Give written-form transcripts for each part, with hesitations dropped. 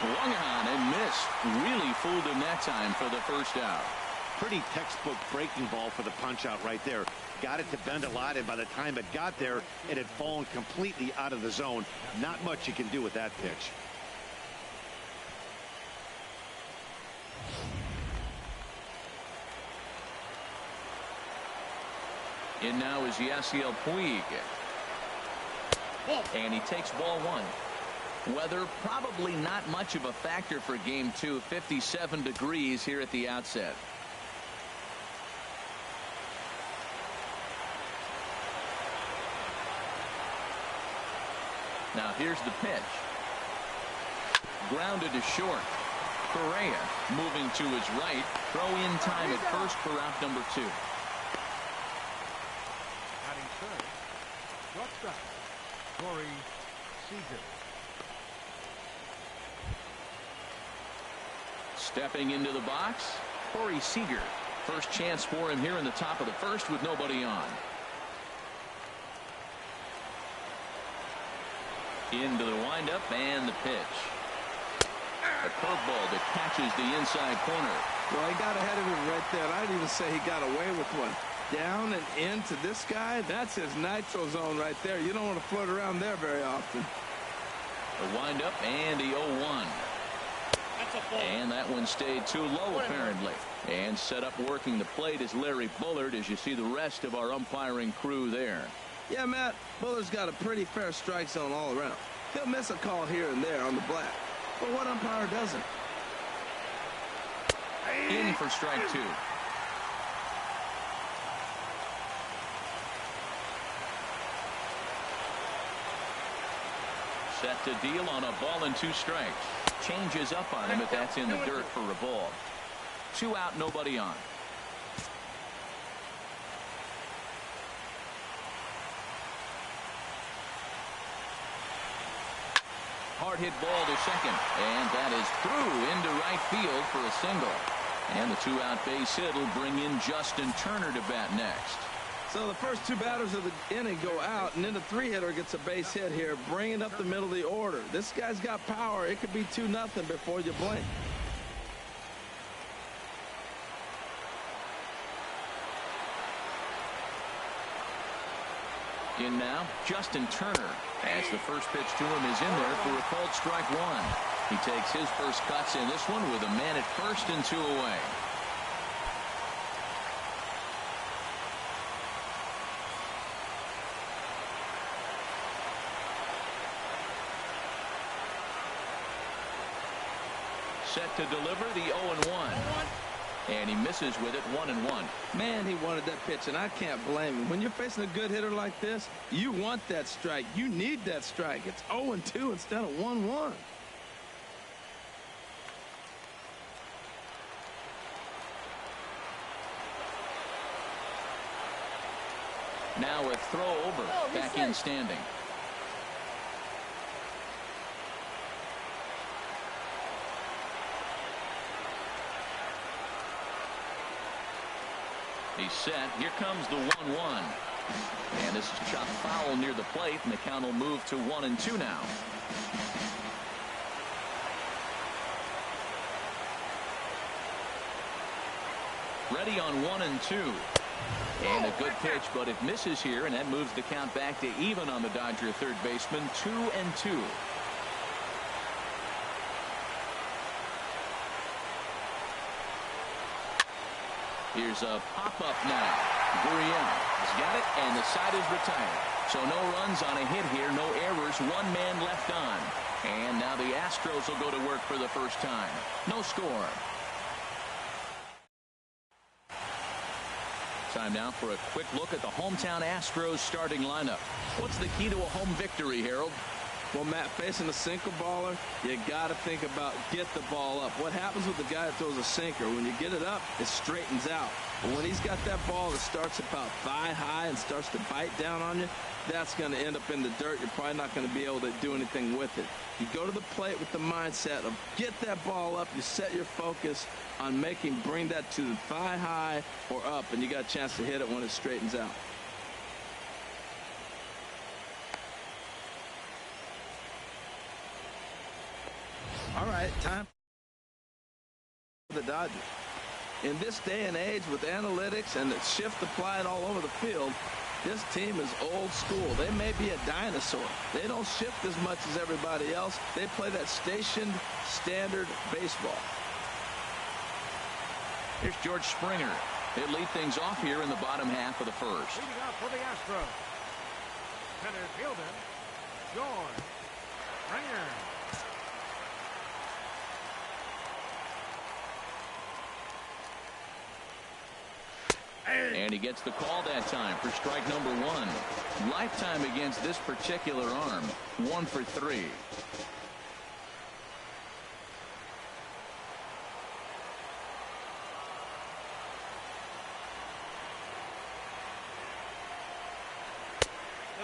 Swung on and missed. Really fooled him that time for the first out. Pretty textbook breaking ball for the punch out right there. Got it to bend a lot, and by the time it got there, it had fallen completely out of the zone. Not much you can do with that pitch. In now is Yasiel Puig. And he takes ball one. Weather probably not much of a factor for game two. 57 degrees here at the outset. Now here's the pitch. Grounded to short. Correa moving to his right. Throw in time at first for out number 2. Stepping into the box, Corey Seager. First chance for him here in the top of the first with nobody on. Into the windup and the pitch. A curveball that catches the inside corner. Well, he got ahead of him right there. I'd even say he got away with one. Down and into this guy, that's his nitro zone right there. You don't want to float around there very often. The windup and the 0-1. And that one stayed too low apparently. And set up working the plate is Larry Bullard as you see the rest of our umpiring crew there. Yeah, Matt, Bullard's got a pretty fair strike zone all around. He'll miss a call here and there on the black. But what umpire doesn't? In for strike 2. Set to deal on a ball and 2 strikes. Changes up on him, but that's in the dirt for a ball. 2 out, nobody on. Hard hit ball to second, and that is through into right field for a single. And the 2-out base hit will bring in Justin Turner to bat next. So the first 2 batters of the inning go out, and then the 3-hitter gets a base hit here, bringing up the middle of the order. This guy's got power. It could be 2-0 before you blink. In now, Justin Turner, as the first pitch to him is in there for a called strike 1. He takes his first cuts in this one with a man at first and 2 away. Set to deliver the 0-1. And he misses with it 1-1. Man, he wanted that pitch, and I can't blame him. When you're facing a good hitter like this, you want that strike. You need that strike. It's 0-2 instead of 1-1. Now a throw over. Back in standing. He's set. Here comes the 1-1. And this is chopped foul near the plate, and the count will move to 1-2 now. Ready on 1-2. And a good pitch, but it misses here, and that moves the count back to even on the Dodger third baseman, 2-2. Here's a pop-up now. Gurriel has got it, and the side is retired. So no runs on a hit here, no errors, 1 man left on. And now the Astros will go to work for the first time. No score. Time now for a quick look at the hometown Astros starting lineup. What's the key to a home victory, Harold? Well, Matt, facing a sinker baller, you got to think about get the ball up. What happens with the guy that throws a sinker? When you get it up, it straightens out. But when he's got that ball that starts about thigh high and starts to bite down on you, that's going to end up in the dirt. You're probably not going to be able to do anything with it. You go to the plate with the mindset of get that ball up. You set your focus on bring that to the thigh high or up, and you got a chance to hit it when it straightens out. All right, time for the Dodgers. In this day and age with analytics and the shift applied all over the field, this team is old school. They may be a dinosaur. They don't shift as much as everybody else. They play that stationed standard baseball. Here's George Springer. He'll lead things off here in the bottom half of the first. Leading off for the Astros, center fielder, George Springer. And he gets the call that time for strike number 1. Lifetime against this particular arm, 1 for 3.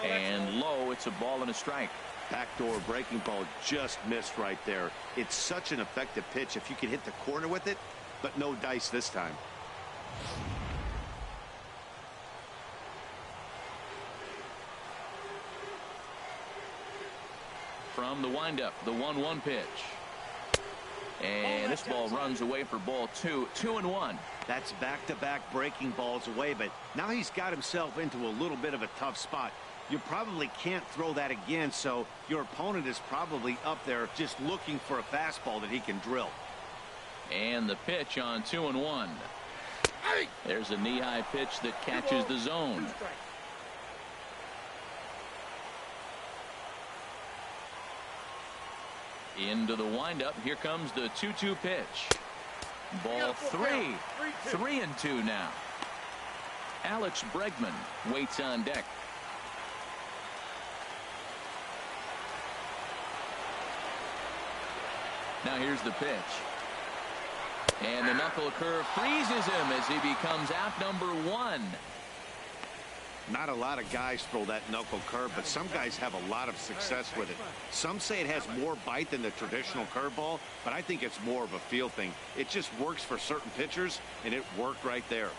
And low, it's a ball and a strike. Backdoor breaking ball just missed right there. It's such an effective pitch if you can hit the corner with it, but no dice this time. From the windup, the 1-1 pitch. And this ball runs away for ball 2. 2-1. That's back-to-back breaking balls away, but now he's got himself into a little bit of a tough spot. You probably can't throw that again, so your opponent is probably up there just looking for a fastball that he can drill. And the pitch on 2-1. There's a knee-high pitch that catches the zone. Into the windup. Here comes the 2-2 pitch. Ball 3. 3-2 now. Alex Bregman waits on deck. Now here's the pitch. And the knuckle curve freezes him as he becomes out number 1. Not a lot of guys throw that knuckle curve, but some guys have a lot of success with it. Some say it has more bite than the traditional curveball, but I think it's more of a feel thing. It just works for certain pitchers, and it worked right there.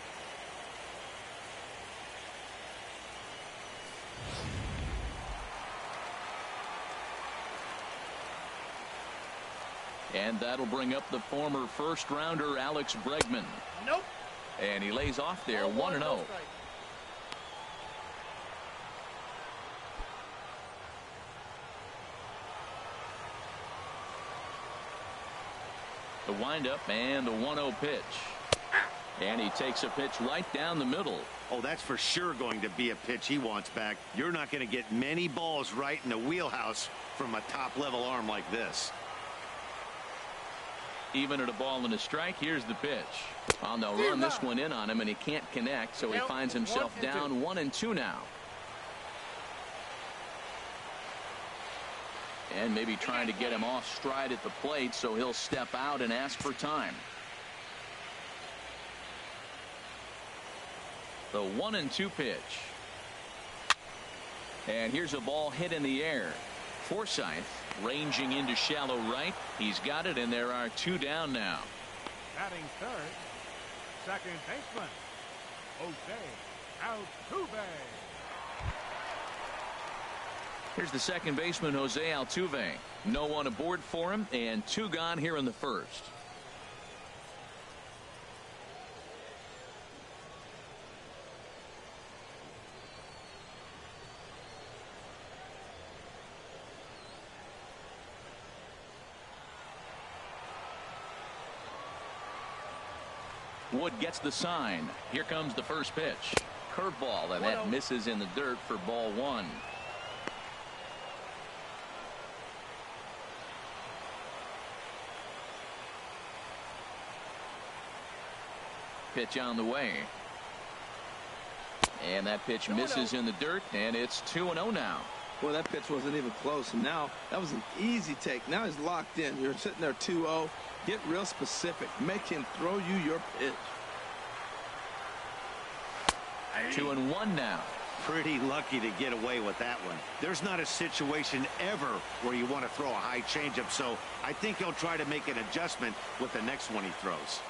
And that'll bring up the former first-rounder Alex Bregman. Nope. And he lays off there, 1-0. The windup and the 1-0 pitch. And he takes a pitch right down the middle. Oh, that's for sure going to be a pitch he wants back. You're not going to get many balls right in the wheelhouse from a top-level arm like this. Even at a ball and a strike, here's the pitch. Oh, they'll run this one in on him, and he can't connect, so he finds himself down 1-2 now. And maybe trying to get him off stride at the plate, so he'll step out and ask for time. The 1-2 pitch. And here's a ball hit in the air. Forsythe ranging into shallow right. He's got it, and there are 2 down now. Batting third, second baseman, E-J-Abreu06's. Here's the second baseman, Jose Altuve. No one aboard for him, and 2 gone here in the first. Wood gets the sign. Here comes the first pitch. Curveball, and that misses in the dirt for ball 1. Pitch on the way. And that pitch misses in the dirt, and it's 2-0 now. Well, that pitch wasn't even close, and now that was an easy take. Now he's locked in. You're sitting there 2-0. Get real specific. Make him throw you your pitch. 2-1 now. Pretty lucky to get away with that one. There's not a situation ever where you want to throw a high changeup, so I think he'll try to make an adjustment with the next one he throws.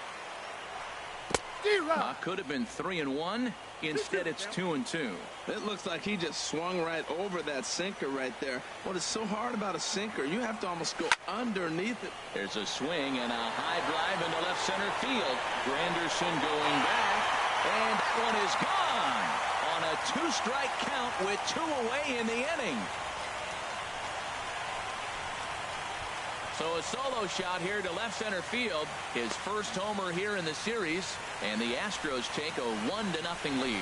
Could have been 3-1. Instead, it's 2-2. It looks like he just swung right over that sinker right there. What is so hard about a sinker? You have to almost go underneath it. There's a swing and a high drive into left center field. Granderson going back, and that one is gone on a 2-strike count with 2 away in the inning. So a solo shot here to left center field. His first homer here in the series, and the Astros take a 1-0 lead.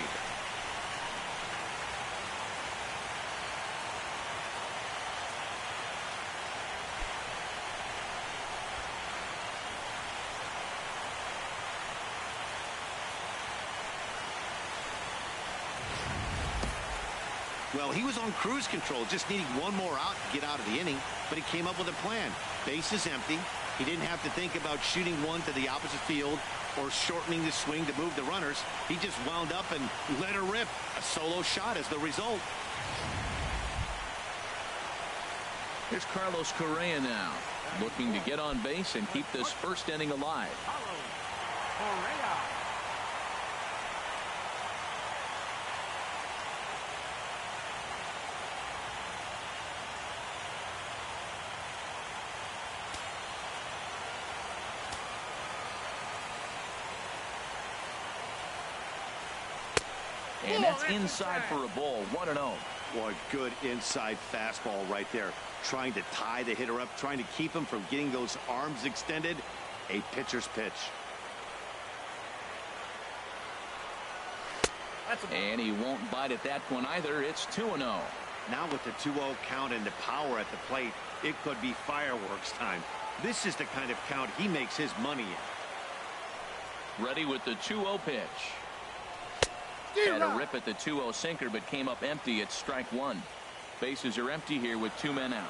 Well, he was on cruise control, just needing one more out to get out of the inning, but he came up with a plan. Bases empty. He didn't have to think about shooting one to the opposite field or shortening the swing to move the runners. He just wound up and let her rip. A solo shot as the result. Here's Carlos Correa now, looking to get on base and keep this first inning alive. Correa. And that's inside for a ball. 1-0. Boy, good inside fastball right there. Trying to tie the hitter up, trying to keep him from getting those arms extended. A pitcher's pitch. And he won't bite at that one either. It's 2-0. Now with the 2-0 count and the power at the plate, it could be fireworks time. This is the kind of count he makes his money in. Ready with the 2-0 pitch. Had a rip at the 2-0 sinker, but came up empty at strike one. Bases are empty here with 2 men out.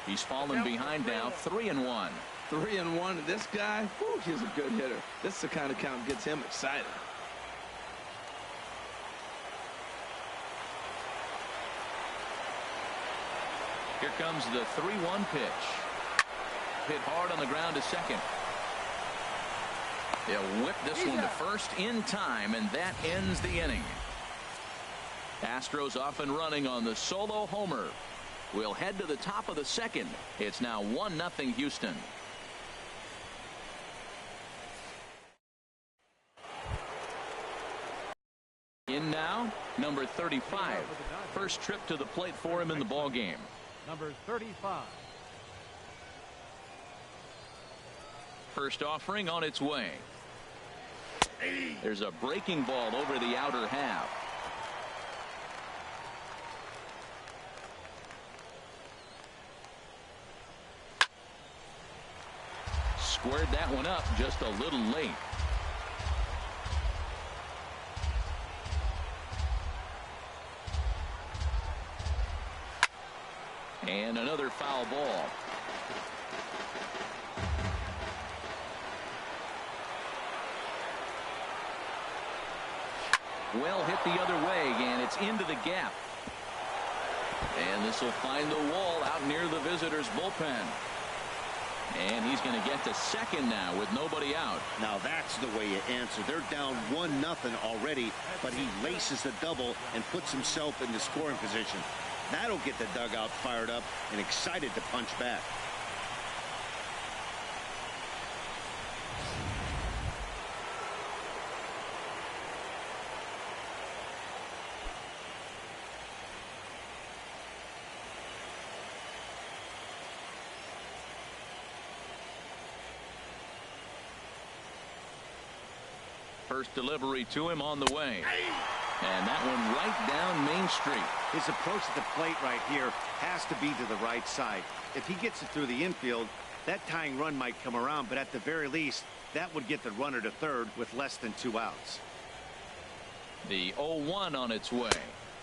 He's fallen behind now. 3-1. 3-1. This guy, whew, he's a good hitter. This is the kind of count gets him excited. Here comes the 3-1 pitch. Hit hard on the ground to second. They'll whip this one to first in time, and that ends the inning. Astros off and running on the solo homer. We'll head to the top of the second. It's now 1-0 Houston. In now, number 35. First trip to the plate for him in the ballgame. Number 35. First offering on its way. There's a breaking ball over the outer half. Squared that one up just a little late. And another foul ball. Well hit the other way, and it's into the gap. And this will find the wall out near the visitors' bullpen. And he's going to get to second now with nobody out. Now that's the way you answer. They're down 1-0 already, but he laces the double and puts himself in the scoring position. That'll get the dugout fired up and excited to punch back. First delivery to him on the way. And that one right down Main Street. His approach at the plate right here has to be to the right side. If he gets it through the infield, that tying run might come around, but at the very least, that would get the runner to third with less than 2 outs. The 0-1 on its way.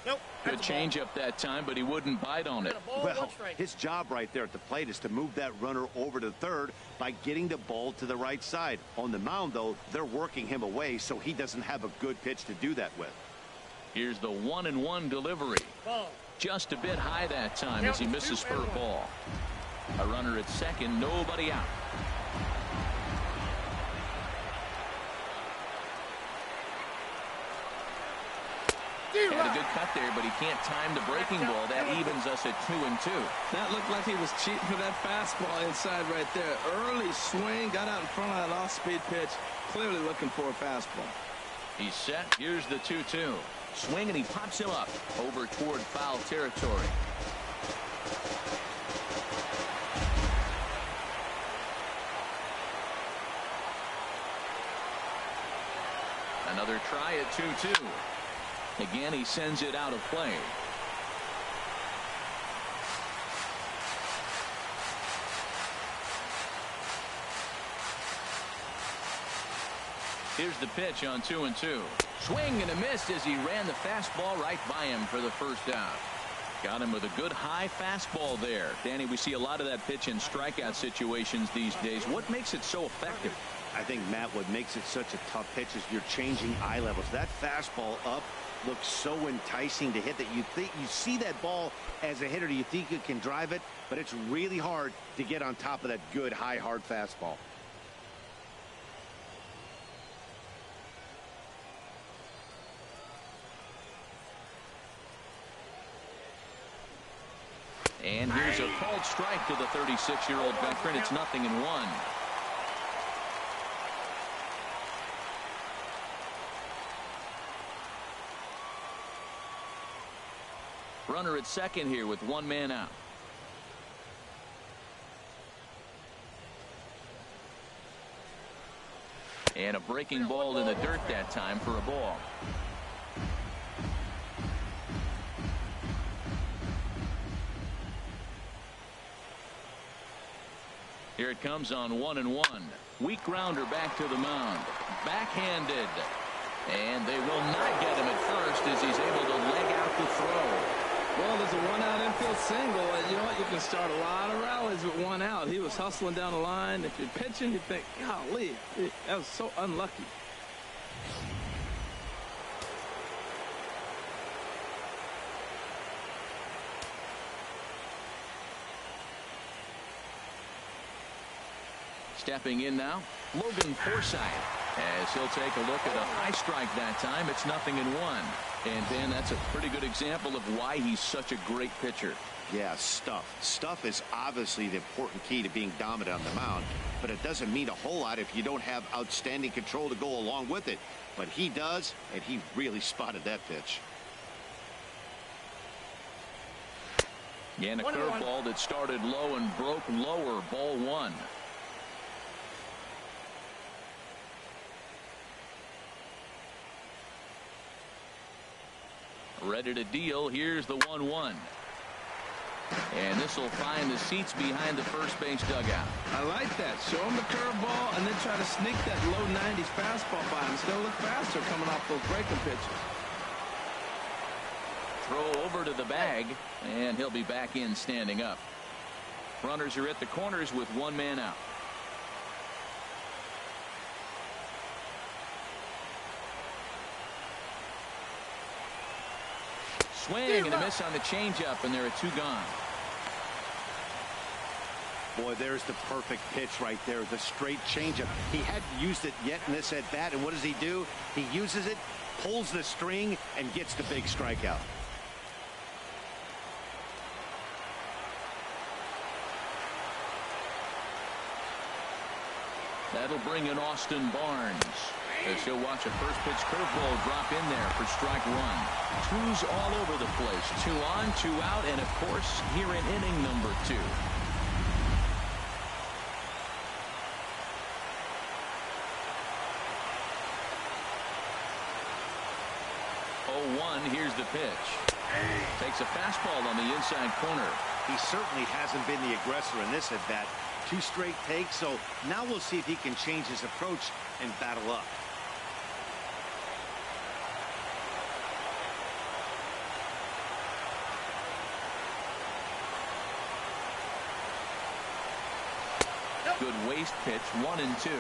Nope. Good changeup that time, but he wouldn't bite on it. Well, his job right there at the plate is to move that runner over to third by getting the ball to the right side. On the mound, though, they're working him away, so he doesn't have a good pitch to do that with. Here's the 1-1 delivery. Just a bit high that time as he misses for a ball. A runner at second, nobody out. Had a good cut there, but he can't time the breaking ball. That evens us at 2-2. That looked like he was cheating for that fastball inside right there. Early swing, got out in front of that off-speed pitch. Clearly looking for a fastball. He's set. Here's the 2-2. Swing, and he pops him up over toward foul territory. Another try at 2-2. Again, he sends it out of play. Here's the pitch on 2-2. Swing and a miss as he ran the fastball right by him for the first out. Got him with a good high fastball there. Danny, we see a lot of that pitch in strikeout situations these days. What makes it so effective? I think, Matt, what makes it such a tough pitch is you're changing eye levels. That fastball up looks so enticing to hit that you see that ball as a hitter, you think you can drive it, but it's really hard to get on top of that good high hard fastball. And here's a called strike to the 36-year-old veteran. It's 0-1. Runner at second here with one man out. And a breaking ball in the dirt that time for a ball. Here it comes on 1-1. Weak grounder back to the mound. Backhanded. And they will not get him at first as he's able to leg out the throw. Well, there's a one-out infield single, and you know what? You can start a lot of rallies with one out. He was hustling down the line. If you're pitching, you think, golly, that was so unlucky. Stepping in now, Logan Forsythe, as he'll take a look at a high strike that time. It's 0-1. And, Ben, that's a pretty good example of why he's such a great pitcher. Yeah, stuff. Stuff is obviously the important key to being dominant on the mound, but it doesn't mean a whole lot if you don't have outstanding control to go along with it. But he does, and he really spotted that pitch. And a curveball that started low and broke lower, ball one. Ready to deal. Here's the 1-1. And this will find the seats behind the first base dugout. I like that. Show him the curveball and then try to sneak that low 90s fastball by him. It's going to look faster coming off those breaking pitches. Throw over to the bag, and he'll be back in standing up. Runners are at the corners with one man out. Swing and a miss on the changeup, and there are two gone. Boy, there's the perfect pitch right there, the straight changeup. He hadn't used it yet in this at bat, and what does he do? He uses it, pulls the string, and gets the big strikeout. That'll bring in Austin Barnes, as he'll watch a first pitch curveball drop in there for strike one. Twos all over the place. 2 on, 2 out, and of course here in inning number 2. Here's the pitch. Takes a fastball on the inside corner. He certainly hasn't been the aggressor in this at bat. 2 straight takes, so now we'll see if he can change his approach and battle up. Good waste pitch, 1-2.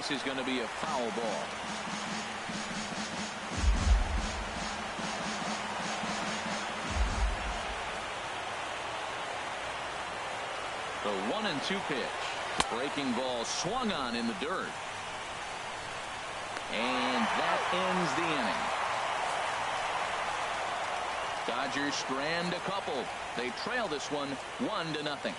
this is going to be a foul ball. The 1-2 pitch. Breaking ball swung on in the dirt. And that ends the inning. Dodgers strand a couple. They trail this one 1-0.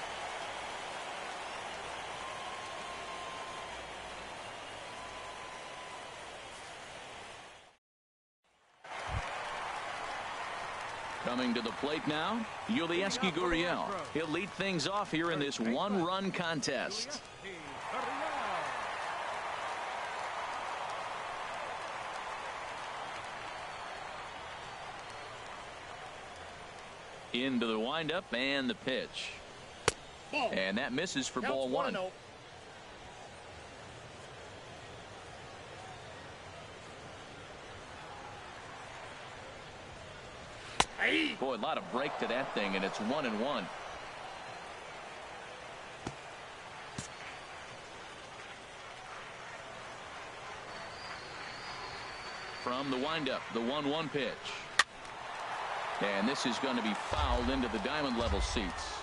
Coming to the plate now, E-J-Abreu. He'll lead things off here in this one-run contest. Into the windup and the pitch. And that misses for ball one. Boy, a lot of break to that thing, and it's 1-1. From the windup, the 1-1 pitch. And this is going to be fouled into the diamond level seats.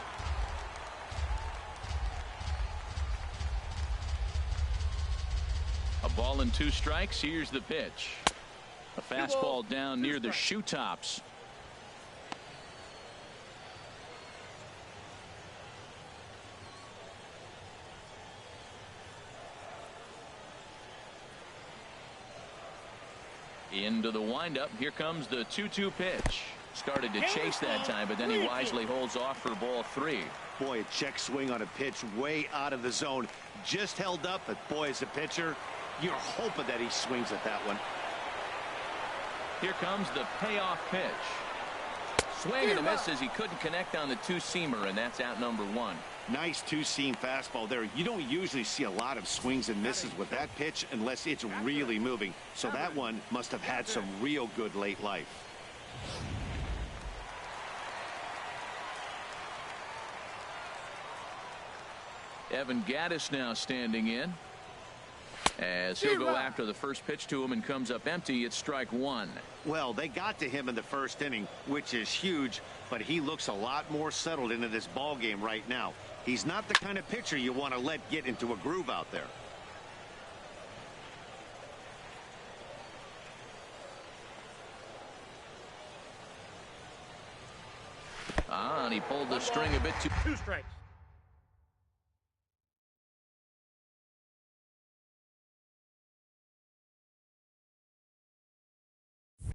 A ball and 2 strikes. Here's the pitch. A fastball down near the shoe tops. Into the windup. Here comes the 2-2 pitch. Started to chase that time, but then he wisely holds off for ball 3. Boy, a check swing on a pitch way out of the zone. Just held up, but boy, as a pitcher, you're hoping that he swings at that one. Here comes the payoff pitch. Swing and a miss as he couldn't connect on the 2-seamer, and that's out number 1. Nice 2-seam fastball there. You don't usually see a lot of swings and misses with that pitch unless it's really moving. So that one must have had some real good late life. Evan Gattis now standing in. As he'll go after the first pitch to him and comes up empty. It's strike 1. Well, they got to him in the first inning, which is huge, but he looks a lot more settled into this ball game right now. He's not the kind of pitcher you want to let get into a groove out there. And he pulled the string a bit too. 2 strikes.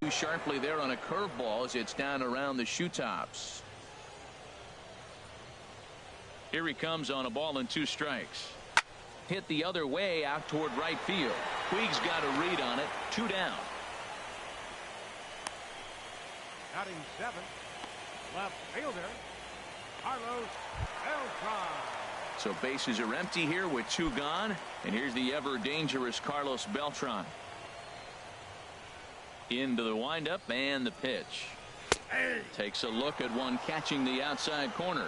Too sharply there on a curveball as it's down around the shoe tops. Here he comes on a ball and 2 strikes. Hit the other way out toward right field. Puig's got a read on it. 2 down. Batting 7th, left fielder, Carlos Beltran. So bases are empty here with 2 gone. And here's the ever dangerous Carlos Beltran. Into the windup and the pitch. Takes a look at one catching the outside corner.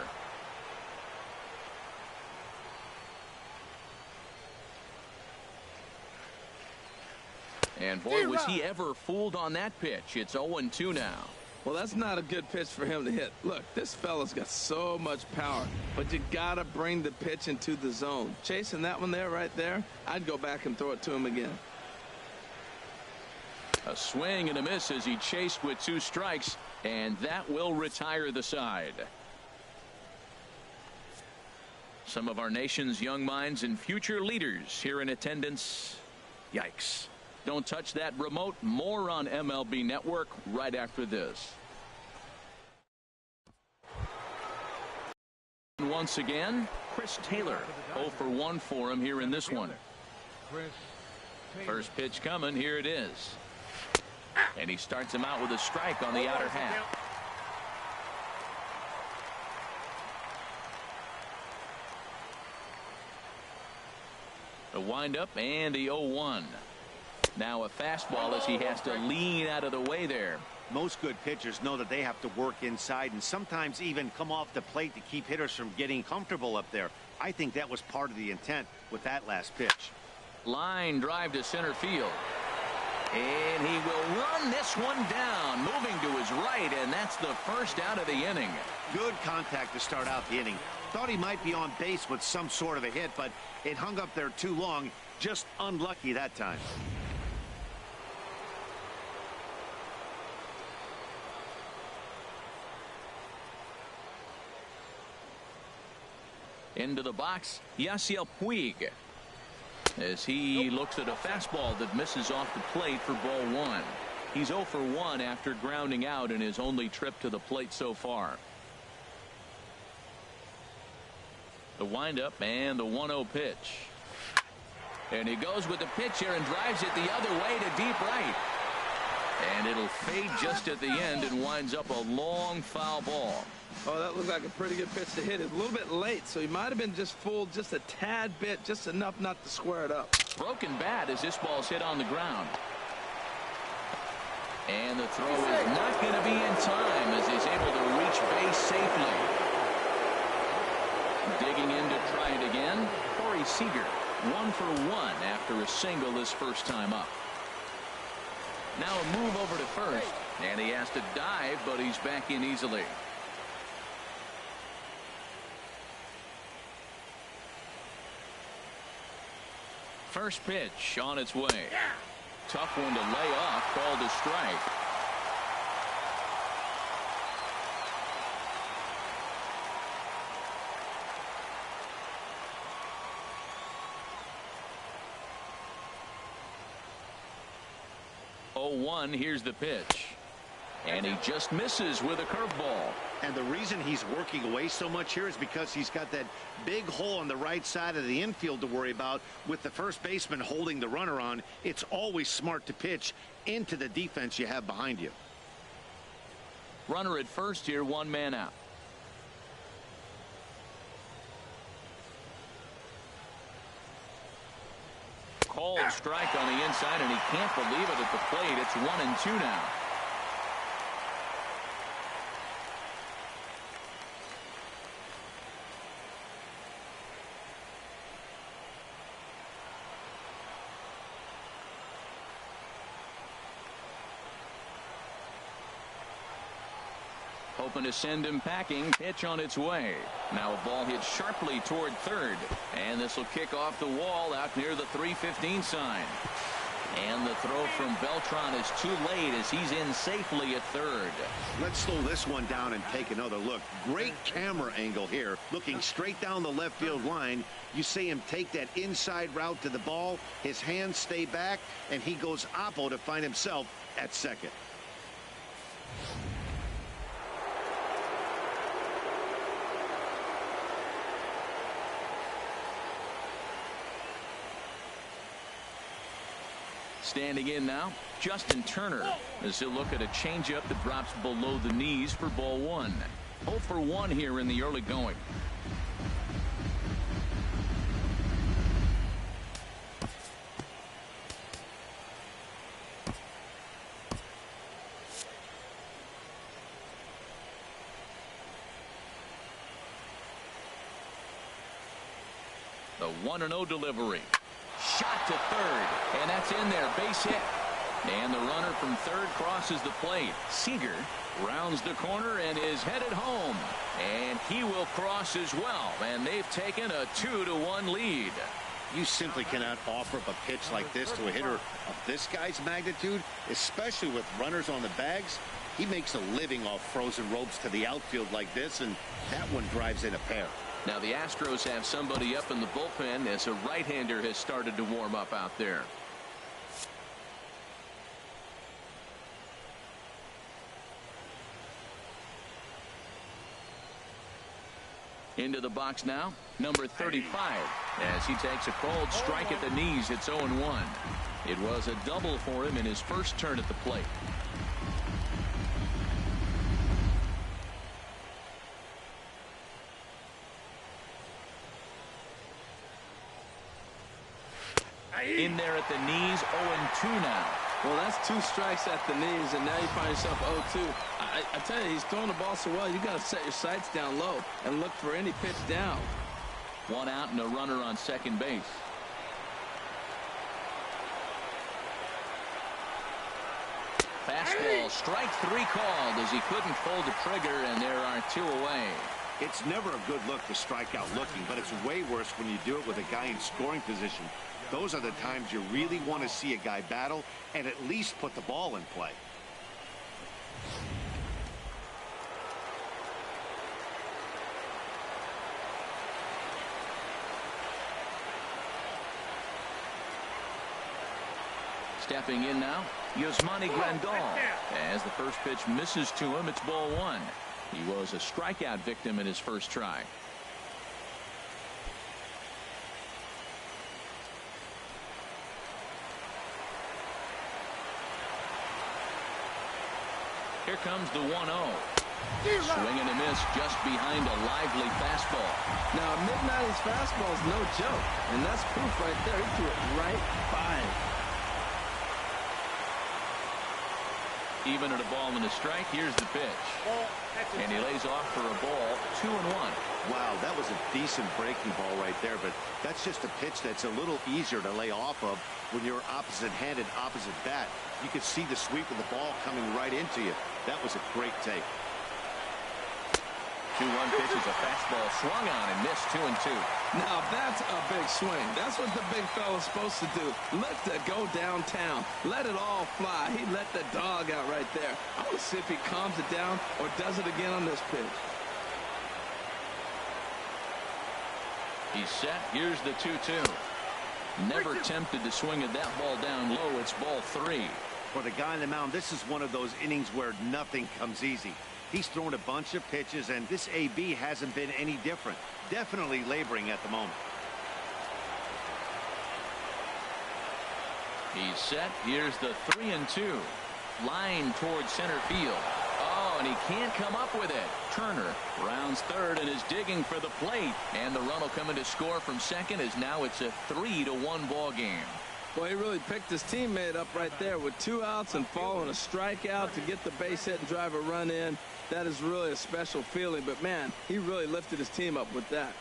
And boy, was he ever fooled on that pitch. It's 0-2 now. Well, that's not a good pitch for him to hit. Look, this fella's got so much power, but you gotta bring the pitch into the zone. Chasing that one there, right there, I'd go back and throw it to him again. A swing and a miss as he chased with 2 strikes, and that will retire the side. Some of our nation's young minds and future leaders here in attendance. Yikes. Don't touch that remote. More on MLB Network right after this. Once again, Chris Taylor. 0 for 1 for him here in this one. First pitch coming. Here it is. And he starts him out with a strike on the outer half. The windup and the 0-1. Now a fastball as he has to lean out of the way there. Most good pitchers know that they have to work inside and sometimes even come off the plate to keep hitters from getting comfortable up there. I think that was part of the intent with that last pitch. Line drive to center field. And he will run this one down, moving to his right, and that's the first out of the inning. Good contact to start out the inning. Thought he might be on base with some sort of a hit, but it hung up there too long. Just unlucky that time. Into the box, Yasiel Puig, as he looks at a fastball that misses off the plate for ball one. He's 0 for 1 after grounding out in his only trip to the plate so far. The windup and the 1-0 pitch. And he goes with the pitch here and drives it the other way to deep right. And it'll fade just at the end and winds up a long foul ball. Oh, that looked like a pretty good pitch to hit. It a little bit late, so he might have been just fooled just a tad bit, just enough not to square it up. Broken bat as this ball's hit on the ground. And the throw is not going to be in time as he's able to reach base safely. Digging in to try it again, Corey Seager, 1 for 1 after a single his first time up. Now a move over to first, and he has to dive, but he's back in easily. First pitch on its way. Tough one to lay off, called a strike. Here's the pitch. And he just misses with a curveball. And the reason he's working away so much here is because he's got that big hole on the right side of the infield to worry about. With the first baseman holding the runner on, it's always smart to pitch into the defense you have behind you. Runner at first here, 1 man out. Called strike on the inside, and he can't believe it at the plate. It's 1-2 now. Hoping to send him packing. Pitch on its way. Now a ball hit sharply toward third. And this will kick off the wall out near the 315 sign. And the throw from Beltran is too late as he's in safely at third. Let's slow this one down and take another look. Great camera angle here. Looking straight down the left field line. You see him take that inside route to the ball. His hands stay back, and he goes oppo to find himself at second. Standing in now, Justin Turner, as he'll look at a changeup that drops below the knees for ball one. 0 for 1 here in the early going. The 1-0 delivery. Shot to third, and that's in there, base hit. And the runner from third crosses the plate. Seager rounds the corner and is headed home. And he will cross as well, and they've taken a 2-1 lead. You simply cannot offer up a pitch like this to a hitter of this guy's magnitude, especially with runners on the bags. He makes a living off frozen ropes to the outfield like this, and that one drives in a pair. Now the Astros have somebody up in the bullpen as a right-hander has started to warm up out there. Into the box now, number 35, as he takes a cold strike at the knees. It's 0-1. It was a double for him in his first turn at the plate. In there at the knees, 0-2 now. Well, that's 2 strikes at the knees, and now you find yourself 0-2. I tell you, he's throwing the ball so well, you got to set your sights down low and look for any pitch down. 1 out and a runner on second base. fastball. Strike 3 called as he couldn't pull the trigger, and there are 2 away. It's never a good look to strike out looking, but it's way worse when you do it with a guy in scoring position. Those are the times you really want to see a guy battle and at least put the ball in play. Stepping in now, Yasmani Grandal. As the first pitch misses to him, it's ball 1. He was a strikeout victim in his first try. Here comes the 1-0. Swing and a miss just behind a lively fastball. Now, a mid-90s fastball is no joke, and that's proof right there. He threw it right by him. Even at a ball and a strike, here's the pitch. And he lays off for a ball, 2-1. Wow, that was a decent breaking ball right there, but that's just a pitch that's a little easier to lay off of when you're opposite-handed, opposite bat. You could see the sweep of the ball coming right into you. That was a great take. 2-1 pitch is a fastball swung on and missed 2-2. Now that's a big swing. That's what the big fella's supposed to do. Let it go downtown. Let it all fly. He let the dog out right there. I want to see if he calms it down or does it again on this pitch. He's set. Here's the 2-2. Never tempted to swing at that ball down low. It's ball 3. For the guy on the mound, this is one of those innings where nothing comes easy. He's thrown a bunch of pitches, and this AB hasn't been any different. Definitely laboring at the moment. He's set. Here's the 3-2. Line towards center field. Oh, and he can't come up with it. Turner rounds third and is digging for the plate. And the run will come in to score from second as now it's a 3-1 ball game. Boy, he really picked his teammate up right there with 2 outs and following a strikeout to get the base hit and drive a run in. That is really a special feeling, but man, he really lifted his team up with that.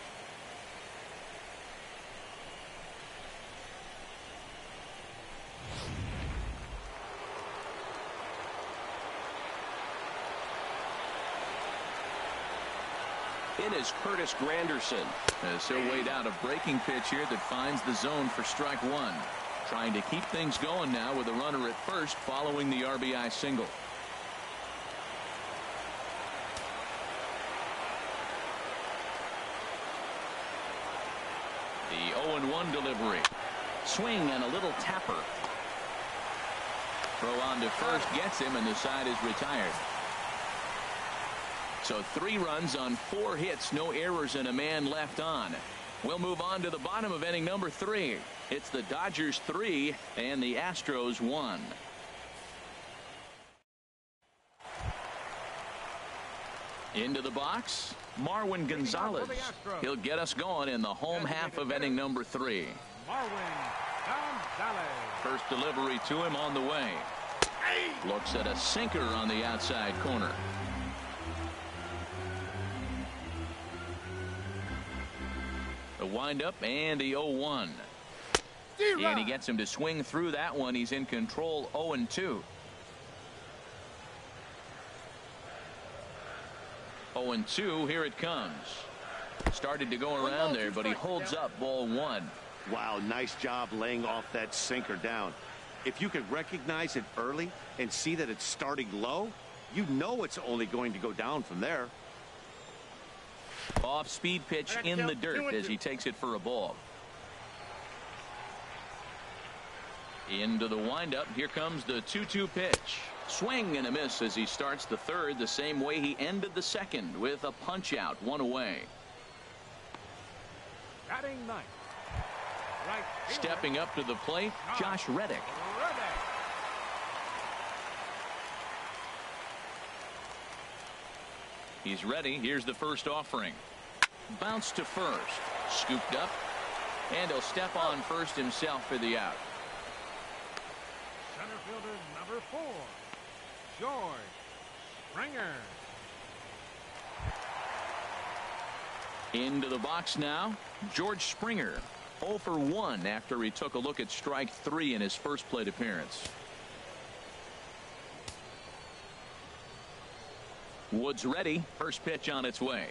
In is Curtis Granderson. As he'll wait out a breaking pitch here that finds the zone for strike 1. Trying to keep things going now with a runner at first following the RBI single. The 0-1 delivery. Swing and a little tapper. Throw on to first gets him, and the side is retired. So 3 runs on 4 hits, no errors, and a man left on. We'll move on to the bottom of inning number 3. It's the Dodgers 3 and the Astros 1. Into the box, Marwin Gonzalez. He'll get us going in the home half of inning number 3. Marwin Gonzalez. First delivery to him on the way. Looks at a sinker on the outside corner. The windup and the 0-1. And he gets him to swing through that one. He's in control. 0-2. 0-2. Here it comes. Started to go around there, but he holds up ball 1. Wow, nice job laying off that sinker down. If you could recognize it early and see that it's starting low, you know it's only going to go down from there. Off speed pitch in the dirt as he takes it for a ball. Into the windup. Here comes the 2-2 pitch. Swing and a miss as he starts the third the same way he ended the second with a punch out, 1 away. Batting 9th. Right. Stepping up to the plate, Josh Reddick. He's ready. Here's the first offering. Bounce to first. Scooped up. And he'll step on first himself for the out. Center fielder number 4, George Springer. Into the box now, George Springer. 0 for 1 after he took a look at strike 3 in his first plate appearance. Woods ready. First pitch on its way.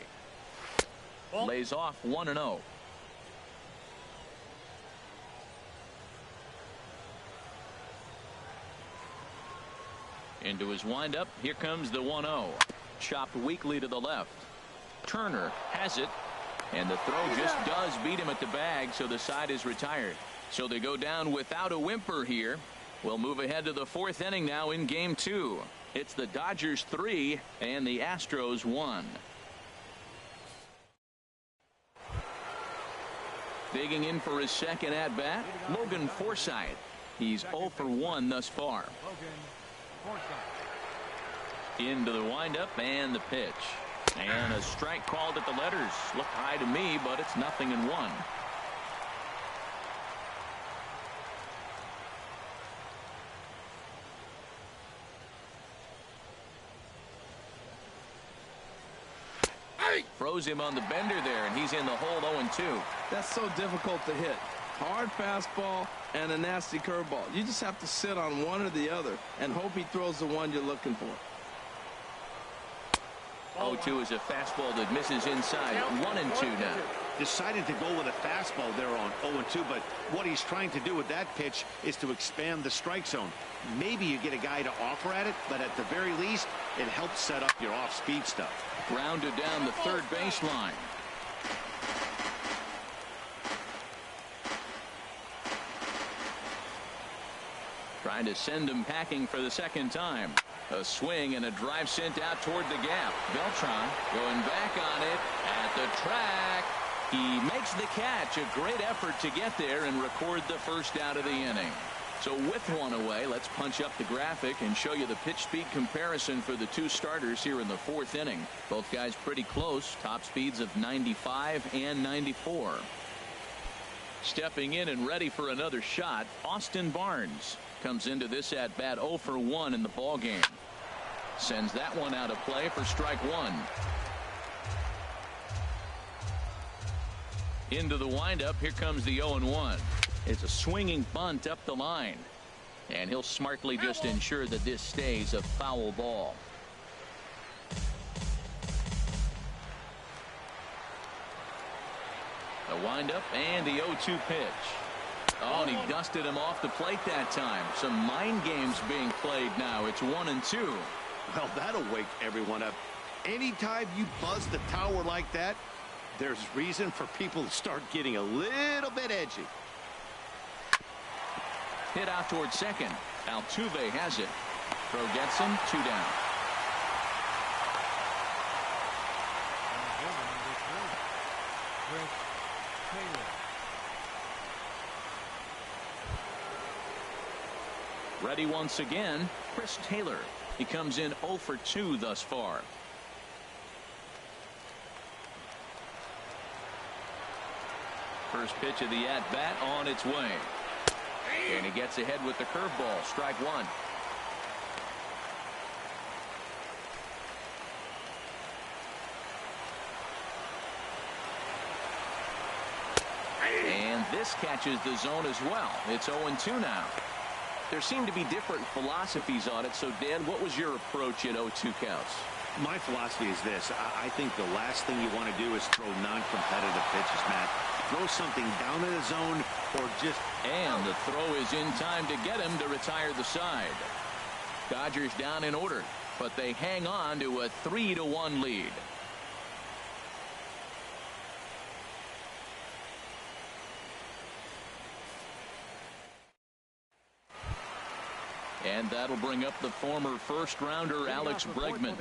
Lays off 1-0. Into his windup. Here comes the 1-0. Chopped weakly to the left. Turner has it. And the throw just does beat him at the bag, so the side is retired. So they go down without a whimper here. We'll move ahead to the 4th inning now in Game 2. It's the Dodgers 3 and the Astros 1. Digging in for his second at-bat, Logan Forsythe. He's 0 for 1 thus far. Into the windup and the pitch. And a strike called at the letters. Looked high to me, but it's 0-1. Froze him on the bender there, and he's in the hole 0-2. That's so difficult to hit. Hard fastball and a nasty curveball. You just have to sit on one or the other and hope he throws the one you're looking for. 0-2 is a fastball that misses inside. 1-2 now. Decided to go with a fastball there on 0-2, but what he's trying to do with that pitch is to expand the strike zone. Maybe you get a guy to offer at it, but at the very least, it helps set up your off-speed stuff. Grounded down the third baseline. Trying to send him packing for the second time. A swing and a drive sent out toward the gap. Beltran going back on it at the track. He makes the catch. A great effort to get there and record the first out of the inning. So with one away, let's punch up the graphic and show you the pitch speed comparison for the two starters here in the 4th inning. Both guys pretty close. Top speeds of 95 and 94. Stepping in and ready for another shot, Austin Barnes comes into this at bat 0 for 1 in the ball game. Sends that one out of play for strike 1. Into the windup. Here comes the 0-1. It's a swinging bunt up the line, and he'll smartly just ensure that this stays a foul ball. The windup and the 0-2 pitch. Oh, and he dusted him off the plate that time. Some mind games being played now. It's 1-2. Well, that'll wake everyone up. Anytime you buzz the tower like that, there's reason for people to start getting a little bit edgy. Hit out towards second. Altuve has it. Throw gets him. 2 down. Ready once again, Chris Taylor. He comes in 0 for 2 thus far. First pitch of the at-bat on its way. And he gets ahead with the curveball. Strike 1. And this catches the zone as well. It's 0-2 now. There seem to be different philosophies on it. So, Dan, what was your approach at 0-2 counts? My philosophy is this. I think the last thing you want to do is throw non-competitive pitches, Matt. Throw something down in the zone or just... And the throw is in time to get him to retire the side. Dodgers down in order, but they hang on to a 3-1 lead. And that'll bring up the former first-rounder Alex Bregman.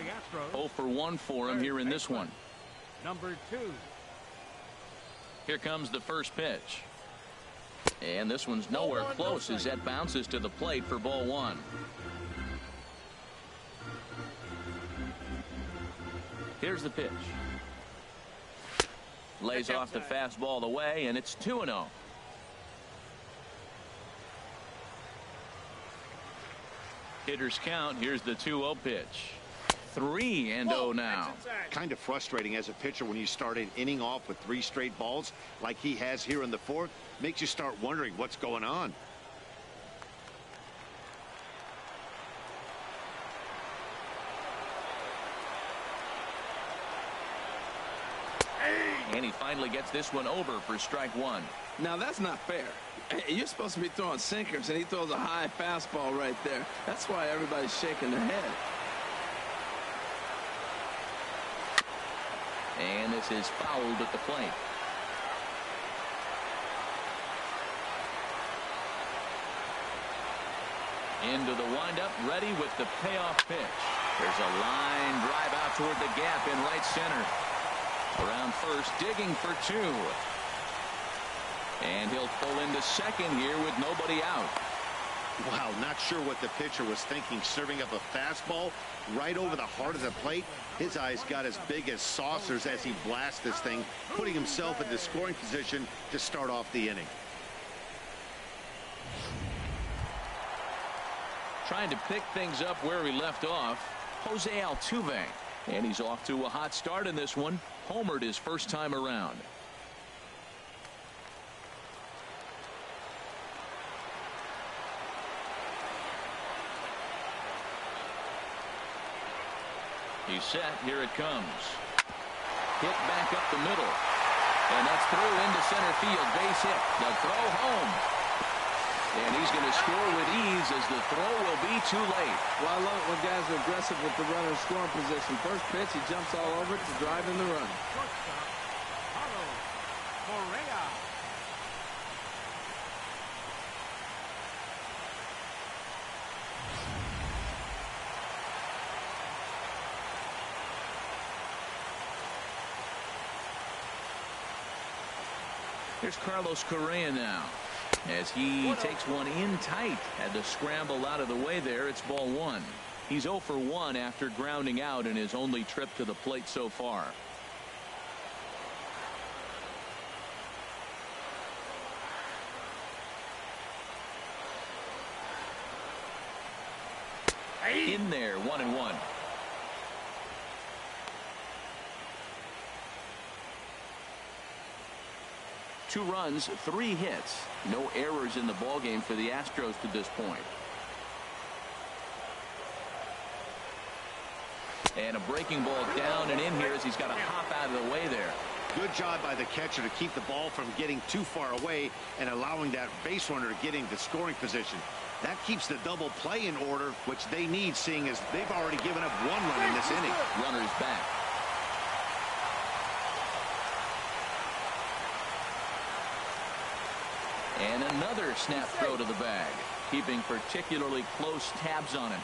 0 for 1 for him here in this one. Number 2. Here comes the first pitch. And this one's nowhere close as that bounces to the plate for ball 1. Here's the pitch. Lays off the fastball away, and it's 2-0. Hitters count. Here's the 2-0 pitch. 3-0 now. Kind of frustrating as a pitcher when you start an inning off with 3 straight balls like he has here in the 4th. Makes you start wondering what's going on. And he finally gets this one over for strike one. Now, that's not fair. You're supposed to be throwing sinkers, and he throws a high fastball right there. That's why everybody's shaking their head. And this is fouled at the plate. Into the windup, ready with the payoff pitch. There's a line drive out toward the gap in right center. Around first, digging for two. And he'll pull into second here with nobody out. Wow, not sure what the pitcher was thinking, serving up a fastball right over the heart of the plate. His eyes got as big as saucers as he blasts this thing, putting himself in the scoring position to start off the inning. Trying to pick things up where he left off, Jose Altuve. And he's off to a hot start in this one. Homered his first time around. He's set. Here it comes. Hit back up the middle. And that's through into center field. Base hit. The throw home. And he's going to score with ease as the throw will be too late. Well, I love it when guys are aggressive with the runner in scoring position. First pitch, he jumps all over it to drive in the run. Shortstop, Carlos Correa. Here's Carlos Correa now. As he takes one in tight. Had to scramble out of the way there. It's ball one. He's 0 for 1 after grounding out in his only trip to the plate so far. In there, 1-1. Two runs, 3 hits. No errors in the ballgame for the Astros to this point. And a breaking ball down and in here as he's got to hop out of the way there. Good job by the catcher to keep the ball from getting too far away and allowing that base runner to get into scoring position. That keeps the double play in order, which they need, seeing as they've already given up 1 run in this inning. Runners back. And another snap throw to the bag, keeping particularly close tabs on him.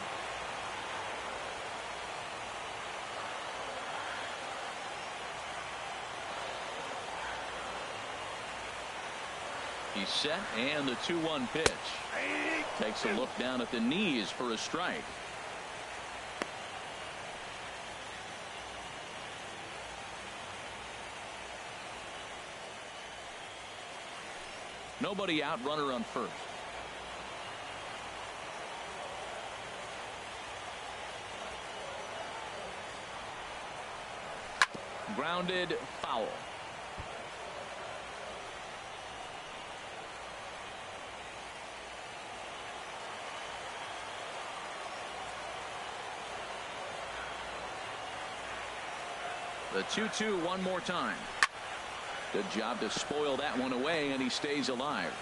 He's set, and the 2-1 pitch. Takes a look down at the knees for a strike. Nobody out, runner on first. Grounded, foul. The 2-2 one more time. Good job to spoil that one away, and he stays alive.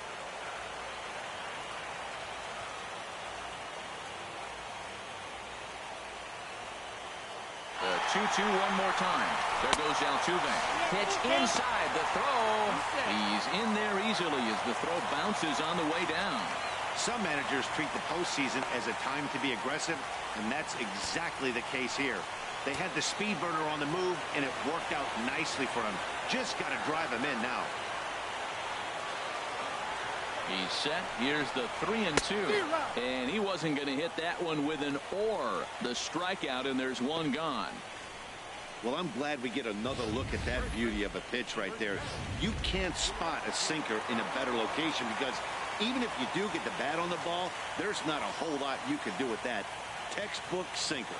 The 2-2 one more time. There goes Altuve. Pitch inside the throw. He's in there easily as the throw bounces on the way down. Some managers treat the postseason as a time to be aggressive, and that's exactly the case here. They had the speed burner on the move, and it worked out nicely for him. Just got to drive him in now. He's set. Here's the 3-2. And he wasn't going to hit that one with an or. The strikeout, and there's one gone. Well, I'm glad we get another look at that beauty of a pitch right there. You can't spot a sinker in a better location because even if you do get the bat on the ball, there's not a whole lot you can do with that. Textbook sinker.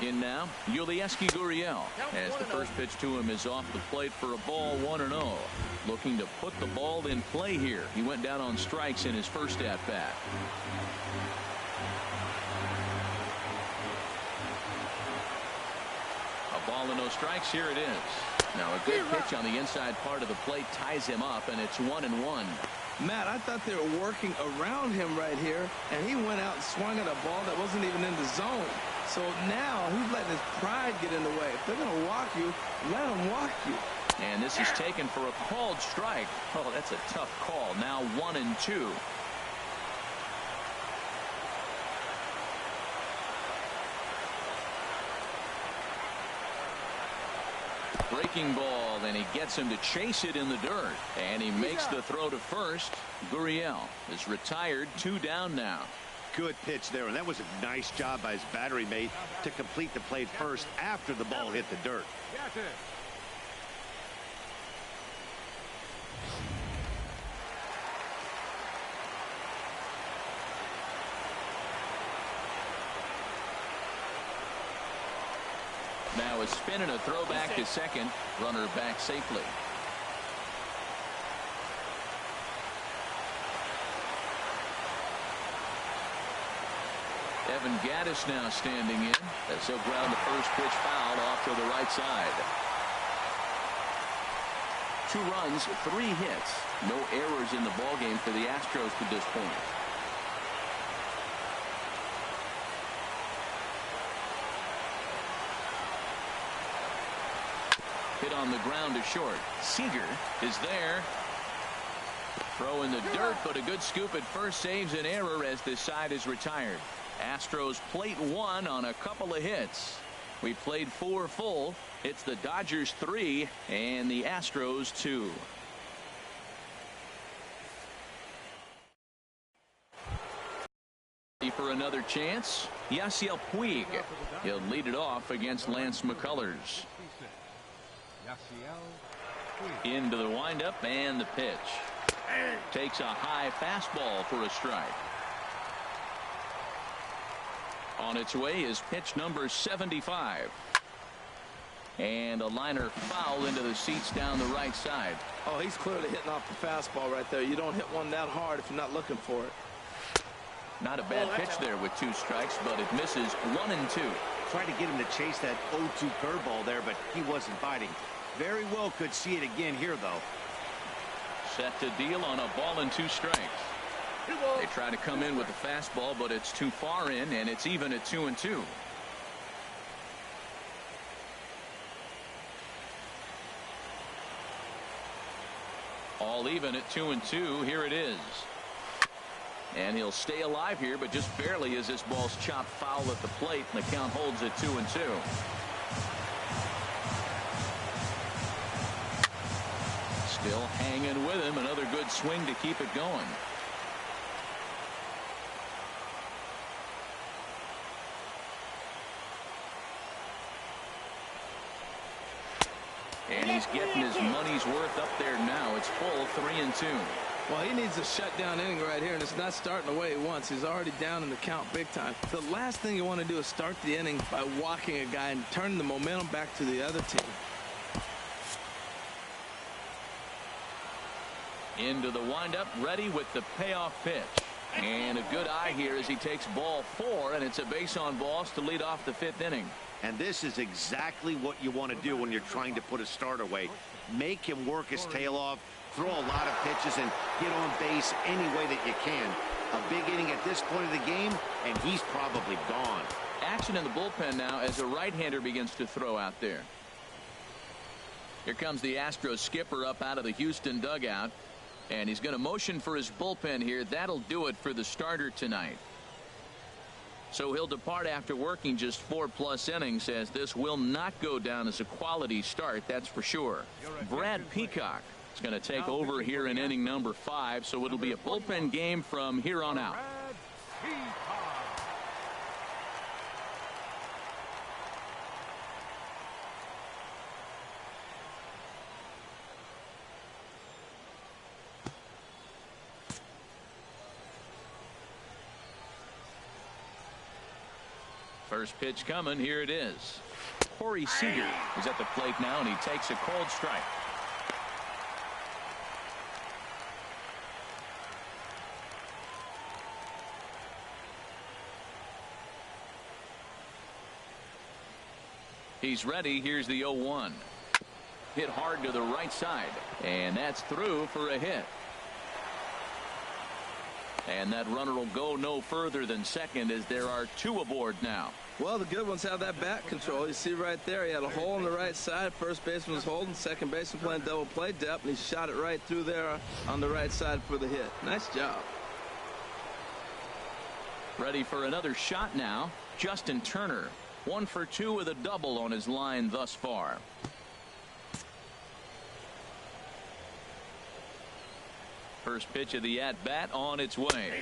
In now, Yulieski Gurriel, as the first pitch to him is off the plate for a ball, 1-0. Looking to put the ball in play here. He went down on strikes in his first at-bat. A ball and no strikes. Here it is. Now a good pitch on the inside part of the plate ties him up, and it's 1-1. Matt, I thought they were working around him right here, and he went out and swung at a ball that wasn't even in the zone. So now he's letting his pride get in the way. If they're going to walk you, let them walk you. And this is taken for a called strike. Oh, that's a tough call. Now 1-2. Breaking ball, and he gets him to chase it in the dirt. And he makes the throw to first. Gurriel is retired, 2 down now. Good pitch there, and that was a nice job by his battery mate to complete the play first after the ball hit the dirt. Now a spin and a throw back to second. Runner back safely. Evan Gattis now standing in as he'll ground the first pitch foul off to the right side. 2 runs, 3 hits. No errors in the ballgame for the Astros to this point. Hit on the ground to short. Seager is there. Throw in the dirt, but a good scoop at first saves an error as this side is retired. Astros plate 1 on a couple of hits. We played 4 full. It's the Dodgers 3 and the Astros 2. For another chance, Yasiel Puig. He'll lead it off against Lance McCullers. Into the windup and the pitch. Takes a high fastball for a strike. On its way is pitch number 75. And a liner foul into the seats down the right side. Oh, he's clearly hitting off the fastball right there. You don't hit one that hard if you're not looking for it. Not a bad pitch there with 2 strikes, but it misses 1-2. Tried to get him to chase that 0-2 curveball there, but he wasn't biting. Very well could see it again here, though. Set to deal on a ball and 2 strikes. They try to come in with the fastball, but it's too far in, and it's even at 2-2. All even at 2-2. Here it is. And he'll stay alive here, but just barely as this ball's chopped foul at the plate, and the count holds at 2-2. Still hanging with him. Another good swing to keep it going. And he's getting his money's worth up there now. It's full 3-2. Well, he needs a shutdown inning right here, and it's not starting the way he wants. He's already down in the count big time. The last thing you want to do is start the inning by walking a guy and turning the momentum back to the other team. Into the windup, ready with the payoff pitch. And a good eye here as he takes ball 4, and it's a base on balls to lead off the 5th inning. And this is exactly what you want to do when you're trying to put a start away. Make him work his tail off, throw a lot of pitches, and get on base any way that you can. A big inning at this point of the game, and he's probably gone. Action in the bullpen now as a right-hander begins to throw out there. Here comes the Astros skipper up out of the Houston dugout. And he's going to motion for his bullpen here. That'll do it for the starter tonight. So he'll depart after working just 4+ innings, as this will not go down as a quality start, that's for sure. Brad Peacock is going to take over here in inning number 5, so it'll be a bullpen game from here on out. First pitch coming. Here it is. Corey Seager is at the plate now, and he takes a cold strike. He's ready. Here's the 0-1. Hit hard to the right side. And that's through for a hit. And that runner will go no further than second as there are 2 aboard now. Well, the good ones have that bat control. You see right there, he had a hole on the right side. First baseman was holding, second baseman playing double play depth, and he shot it right through there on the right side for the hit. Nice job. Ready for another shot now. Justin Turner, 1 for 2 with a double on his line thus far. First pitch of the at-bat on its way.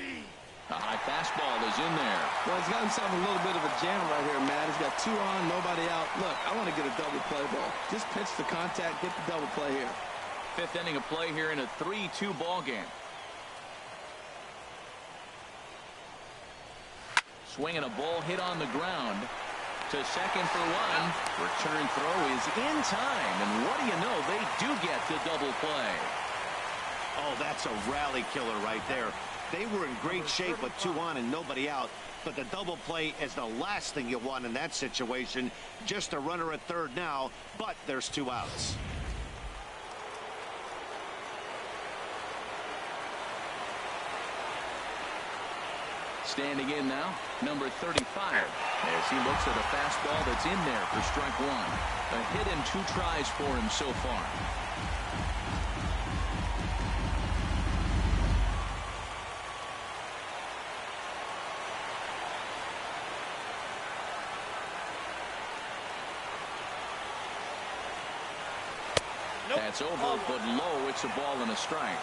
A high fastball is in there. Well, he's got himself a little bit of a jam right here, Matt. He's got 2 on, nobody out. Look, I want to get a double play ball. Just pitch the contact, get the double play here. 5th inning of play here in a 3-2 ball game. Swinging a ball hit on the ground to second for 1. Return throw is in time, and what do you know, they do get the double play. Oh, that's a rally killer right there. They were in great shape with 2 on and nobody out, but the double play is the last thing you want in that situation. Just a runner at third now, but there's 2 outs. Standing in now, number 35, as he looks at a fastball that's in there for strike 1. A hit and 2 tries for him so far. That's over, but low. It's a ball and a strike.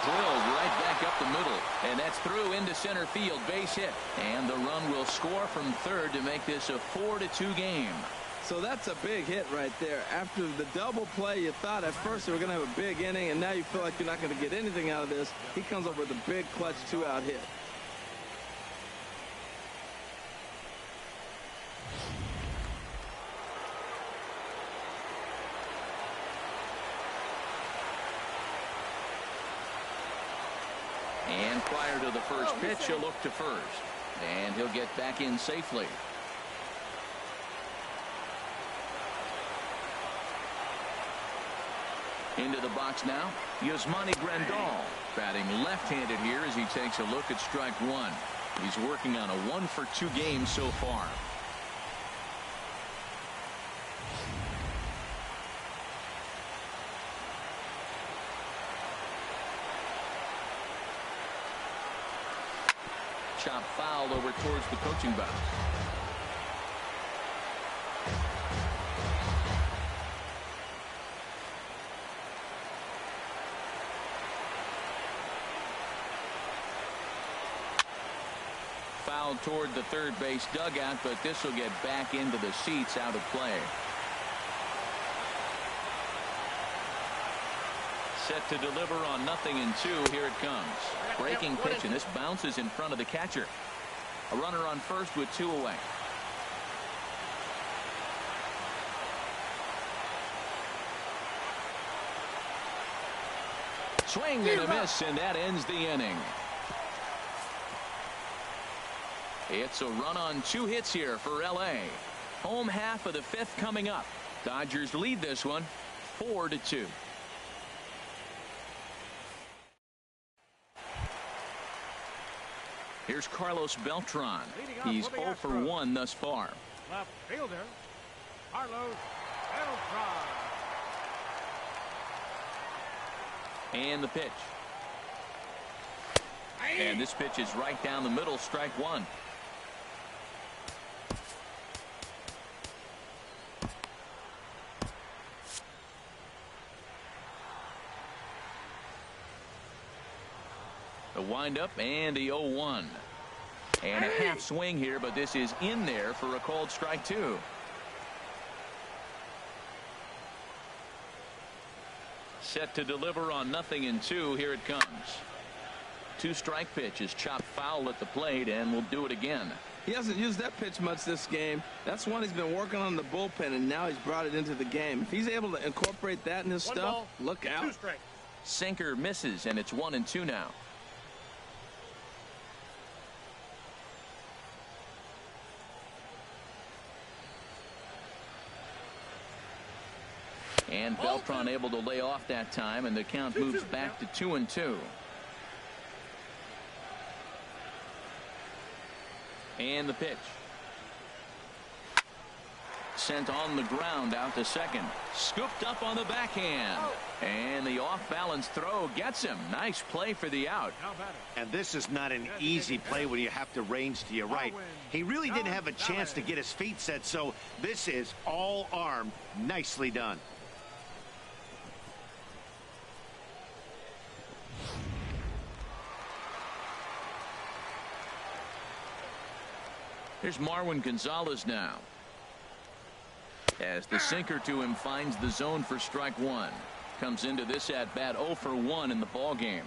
Drilled right back up the middle, and that's through into center field. Base hit, and the run will score from third to make this a 4-2 game. So that's a big hit right there. After the double play, you thought at first they were going to have a big inning, and now you feel like you're not going to get anything out of this. He comes up with a big clutch 2-out hit. And prior to the first pitch, he'll look to first, and he'll get back in safely. Into the box now, Yasmani Grandal, batting left-handed here as he takes a look at strike 1. He's working on a 1 for 2 game so far. Chop foul over towards the coaching box. Foul toward the third base dugout, but this will get back into the seats out of play. Set to deliver on 0-2. Here it comes. Breaking pitch, and this bounces in front of the catcher. A runner on first with 2 away. Swing and a miss, and that ends the inning. It's a run on 2 hits here for L.A. Home half of the 5th coming up. Dodgers lead this one 4-2. Here's Carlos Beltran. He's 0 for 1 thus far. Left fielder, Carlos Beltran. And the pitch. And this pitch is right down the middle, strike 1. The windup and the 0-1. And a half swing here, but this is in there for a called strike 2. Set to deliver on 0-2. Here it comes. 2-strike pitch is chopped foul at the plate, and will do it again. He hasn't used that pitch much this game. That's one he's been working on the bullpen, and now he's brought it into the game. If he's able to incorporate that in his stuff, look out. 2 strikes. Sinker misses, and it's 1-2 now. And Beltran able to lay off that time, and the count moves back to 2-2. And the pitch. Sent on the ground out to second. Scooped up on the backhand. And the off-balance throw gets him. Nice play for the out. And this is not an easy play when you have to range to your right. He really didn't have a chance to get his feet set, so this is all arm. Nicely done. Here's Marwin Gonzalez now. As the sinker to him finds the zone for strike one. Comes into this at bat 0 for 1 in the ball game.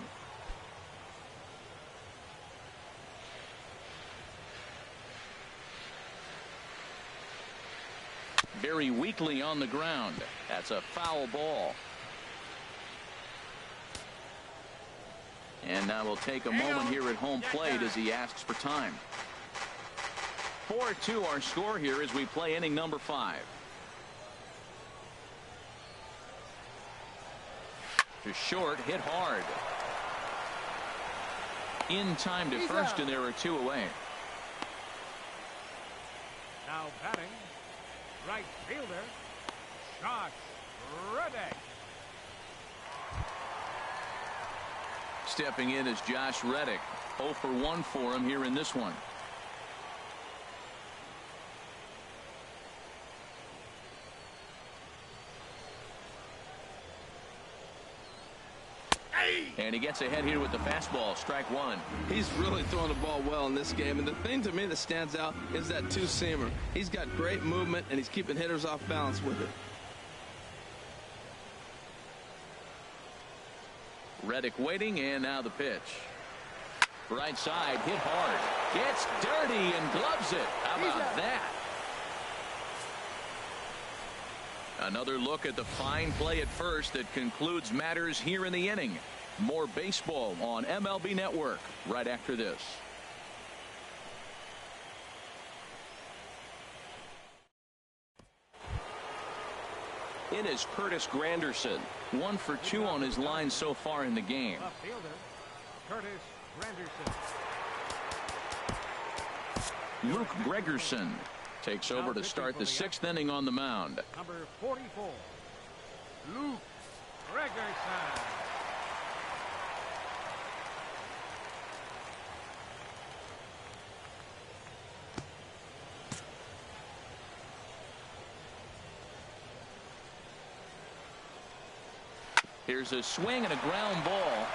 Very weakly on the ground. That's a foul ball. And now we'll take a moment here at home plate as he asks for time. 4-2 our score here as we play inning number 5. To short, hit hard. In time to first, and there are 2 away. Now batting, right fielder, Josh Reddick. Stepping in is Josh Reddick. 0 for 1 for him here in this one. And he gets ahead here with the fastball. Strike one. He's really throwing the ball well in this game. And the thing to me that stands out is that 2-seamer. He's got great movement, and he's keeping hitters off balance with it. Reddick waiting, and now the pitch. Right side, hit hard. Gets dirty and gloves it. How about that? Another look at the fine play at first that concludes matters here in the inning. More baseball on MLB Network right after this. In is Curtis Granderson. 1 for 2 on his line so far in the game. Left fielder, Curtis Granderson. Luke Gregerson takes over to start the 6th inning on the mound. Number 44, Luke Gregerson. Here's a swing and a ground ball.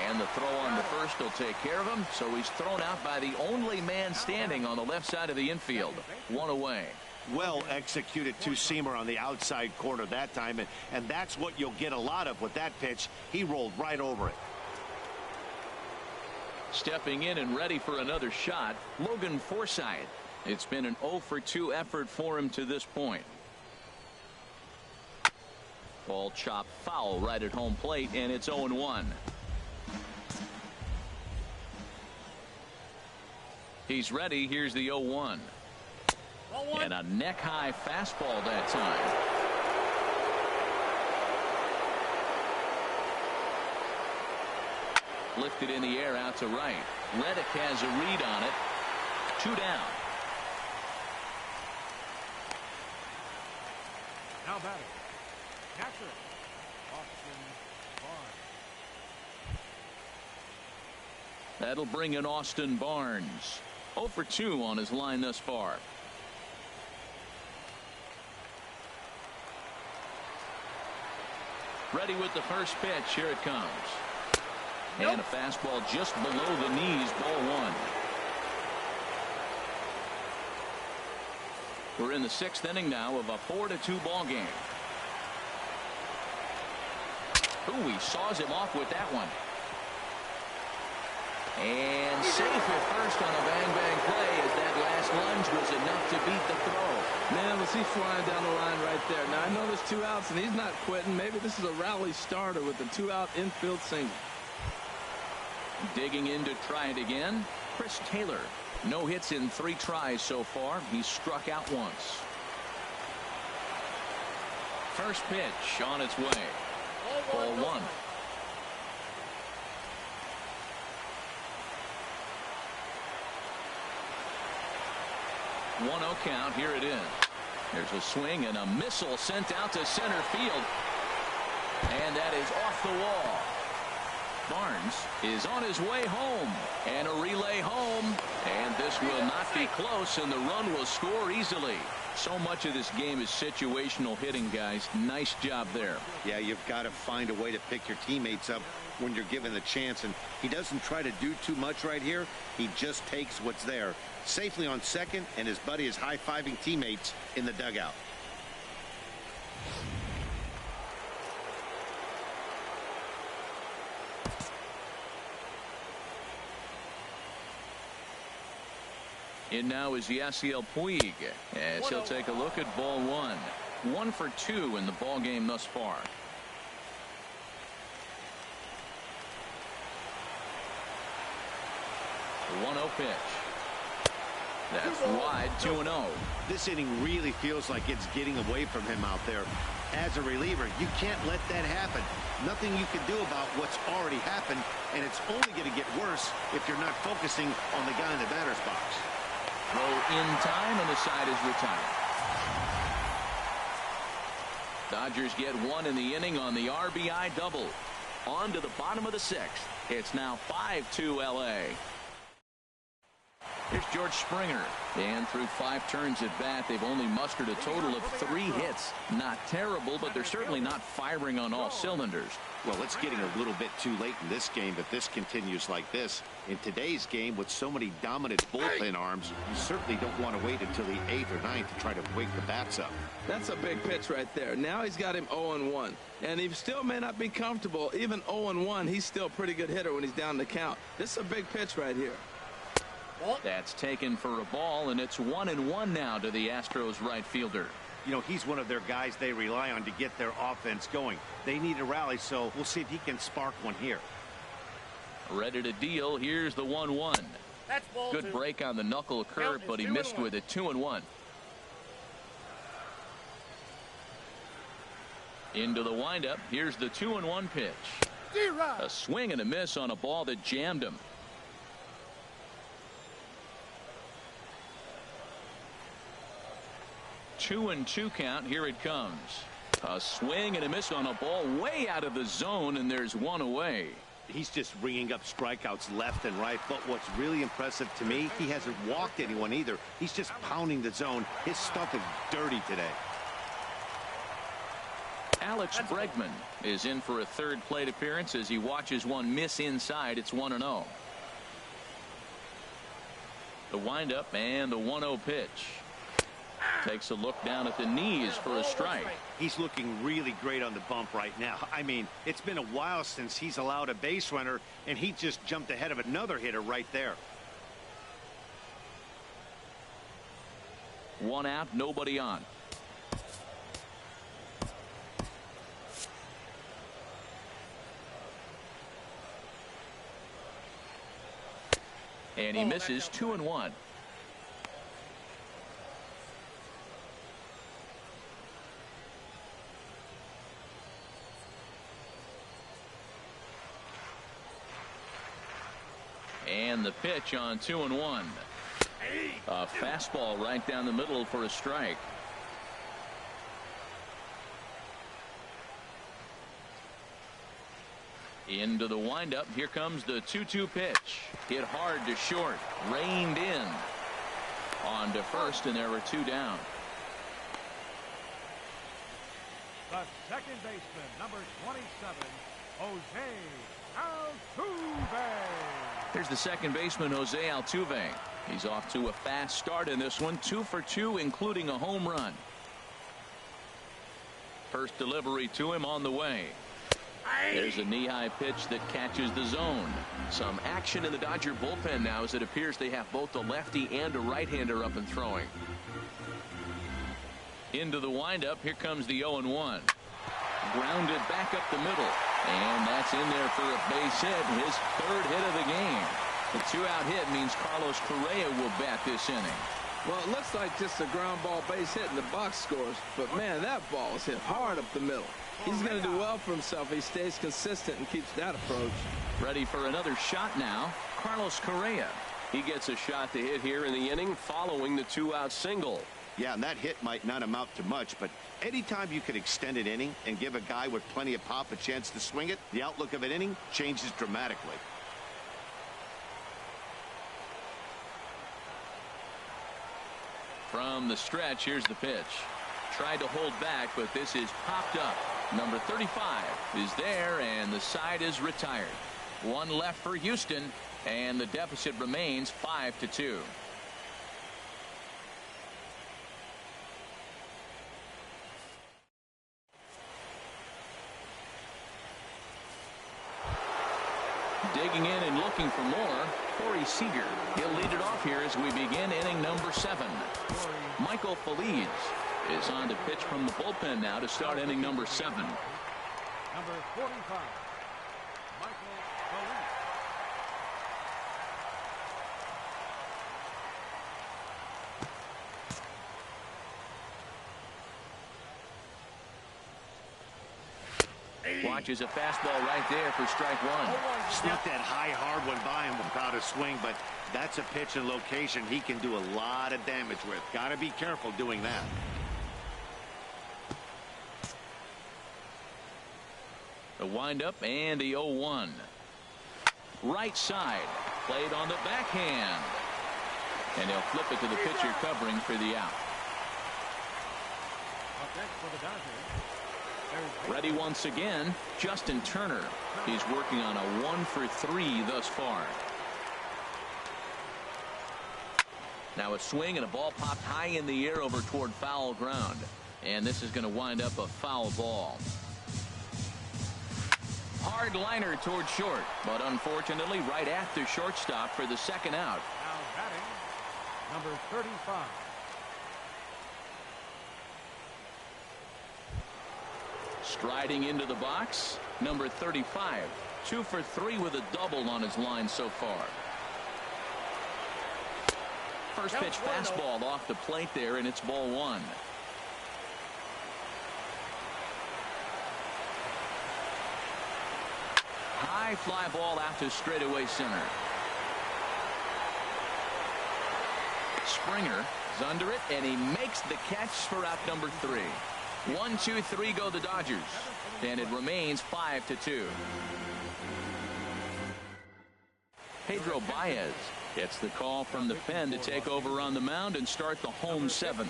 And the throw on the first will take care of him. So he's thrown out by the only man standing on the left side of the infield. 1 away. Well executed 2-seamer on the outside corner that time. And that's what you'll get a lot of with that pitch. He rolled right over it. Stepping in and ready for another shot, Logan Forsythe. It's been an 0 for 2 effort for him to this point. Ball chopped foul right at home plate, and it's 0-1. He's ready. Here's the 0-1. And a neck-high fastball that time. Lifted in the air out to right. Reddick has a read on it. 2 down. Now batting, catcher, Austin Barnes. That'll bring in Austin Barnes. 0 for 2 on his line thus far. Ready with the first pitch. Here it comes. And a fastball just below the knees. Ball 1. We're in the 6th inning now of a 4-2 ball game. Ooh, he saws him off with that one. And safe at first on a bang-bang play as that last lunge was enough to beat the throw. Man, was he flying down the line right there. Now, I know there's 2 outs, and he's not quitting. Maybe this is a rally starter with the 2-out infield single. Digging in to try it again, Chris Taylor. No hits in 3 tries so far. He's struck out once. First pitch on its way. Ball 1. 1-0 count. Here it is. There's a swing and a missile sent out to center field. And that is off the wall. Barnes is on his way home. And a relay home. And this will not be close, and the run will score easily. So much of this game is situational hitting, guys. Nice job there. Yeah, you've got to find a way to pick your teammates up when you're given the chance, and he doesn't try to do too much right here. He just takes what's there. Safely on second, and his buddy is high-fiving teammates in the dugout. In now is Yasiel Puig as he'll take a look at ball 1. 1 for 2 in the ball game thus far. The 1-0 pitch. That's wide. 2-0. This inning really feels like it's getting away from him out there. As a reliever, you can't let that happen. Nothing you can do about what's already happened, and it's only going to get worse if you're not focusing on the guy in the batter's box. Throw in time, and the side is retired. Dodgers get 1 in the inning on the RBI double. On to the bottom of the 6th. It's now 5-2 LA. Here's George Springer. And through 5 turns at bat, they've only mustered a total of 3 hits. Not terrible, but they're certainly not firing on all cylinders. Well, it's getting a little bit too late in this game if this continues like this. In today's game, with so many dominant bullpen arms, you certainly don't want to wait until the 8th or 9th to try to wake the bats up. That's a big pitch right there. Now he's got him 0-1. And he still may not be comfortable. Even 0-1, he's still a pretty good hitter when he's down the count. This is a big pitch right here. That's taken for a ball, and it's 1-1 now to the Astros right fielder. You know, he's one of their guys they rely on to get their offense going. They need a rally, so we'll see if he can spark one here. Ready to deal. Here's the 1-1. Good break on the knuckle curve, but he missed with it. 2-1. Into the windup. Here's the 2-1 pitch. A swing and a miss on a ball that jammed him. 2-2 count. Here it comes. A swing and a miss on a ball way out of the zone, and there's 1 away. He's just ringing up strikeouts left and right, but what's really impressive to me, he hasn't walked anyone either. He's just pounding the zone. His stuff is dirty today. Alex Bregman is in for a 3rd plate appearance as he watches one miss inside. It's 1-0. The windup and the 1-0 pitch. Takes a look down at the knees for a strike. He's looking really great on the bump right now. I mean, it's been a while since he's allowed a base runner, and he just jumped ahead of another hitter right there. 1 out, nobody on. And he misses. 2-1. And the pitch on 2-1. A fastball right down the middle for a strike. Into the windup. Here comes the 2-2 pitch. Hit hard to short. Reined in. On to first, and there were 2 down. The second baseman, number 27, Jose Altuve. Here's the second baseman, Jose Altuve. He's off to a fast start in this one. 2 for 2, including a home run. First delivery to him on the way. There's a knee-high pitch that catches the zone. Some action in the Dodger bullpen now, as it appears they have both a lefty and a right-hander up and throwing. Into the windup. Here comes the 0-1. Grounded back up the middle. And that's in there for a base hit. His third hit of the game. The two-out hit means Carlos Correa will bat this inning. Well, it looks like just a ground ball base hit in the box scores. But, man, that ball is hit hard up the middle. He's going to do well for himself if he stays consistent and keeps that approach. Ready for another shot now. Carlos Correa. He gets a shot to hit here in the inning following the two-out single. Yeah, and that hit might not amount to much, but anytime you can extend an inning and give a guy with plenty of pop a chance to swing it, the outlook of an inning changes dramatically. From the stretch, here's the pitch. Tried to hold back, but this is popped up. Number 35 is there, and the side is retired. One left for Houston, and the deficit remains 5-2. Digging in and looking for more, Corey Seager. He'll lead it off here as we begin inning number 7. Michael Feliz is on to pitch from the bullpen now to start inning number 7. Number 45, Michael Feliz. Watches a fastball right there for strike one. Snuck that high, hard one by him without a swing, but that's a pitch and location he can do a lot of damage with. Got to be careful doing that. The windup and the 0-1. Right side. Played on the backhand. And he'll flip it to the pitcher covering for the out. Up next for the Dodgers. Ready once again, Justin Turner. He's working on a 1-for-3 thus far. Now a swing and a ball popped high in the air over toward foul ground. And this is going to wind up a foul ball. Hard liner toward short, but unfortunately right at the shortstop for the second out. Now batting, number 35. Striding into the box, number 35. 2 for 3 with a double on his line so far. First pitch fastball off the plate there, and it's ball 1. High fly ball out to straightaway center. Springer is under it, and he makes the catch for out number 3. 1, 2, 3 go the Dodgers, and it remains 5-2. Pedro Baez gets the call from the pen to take over on the mound and start the home 7th.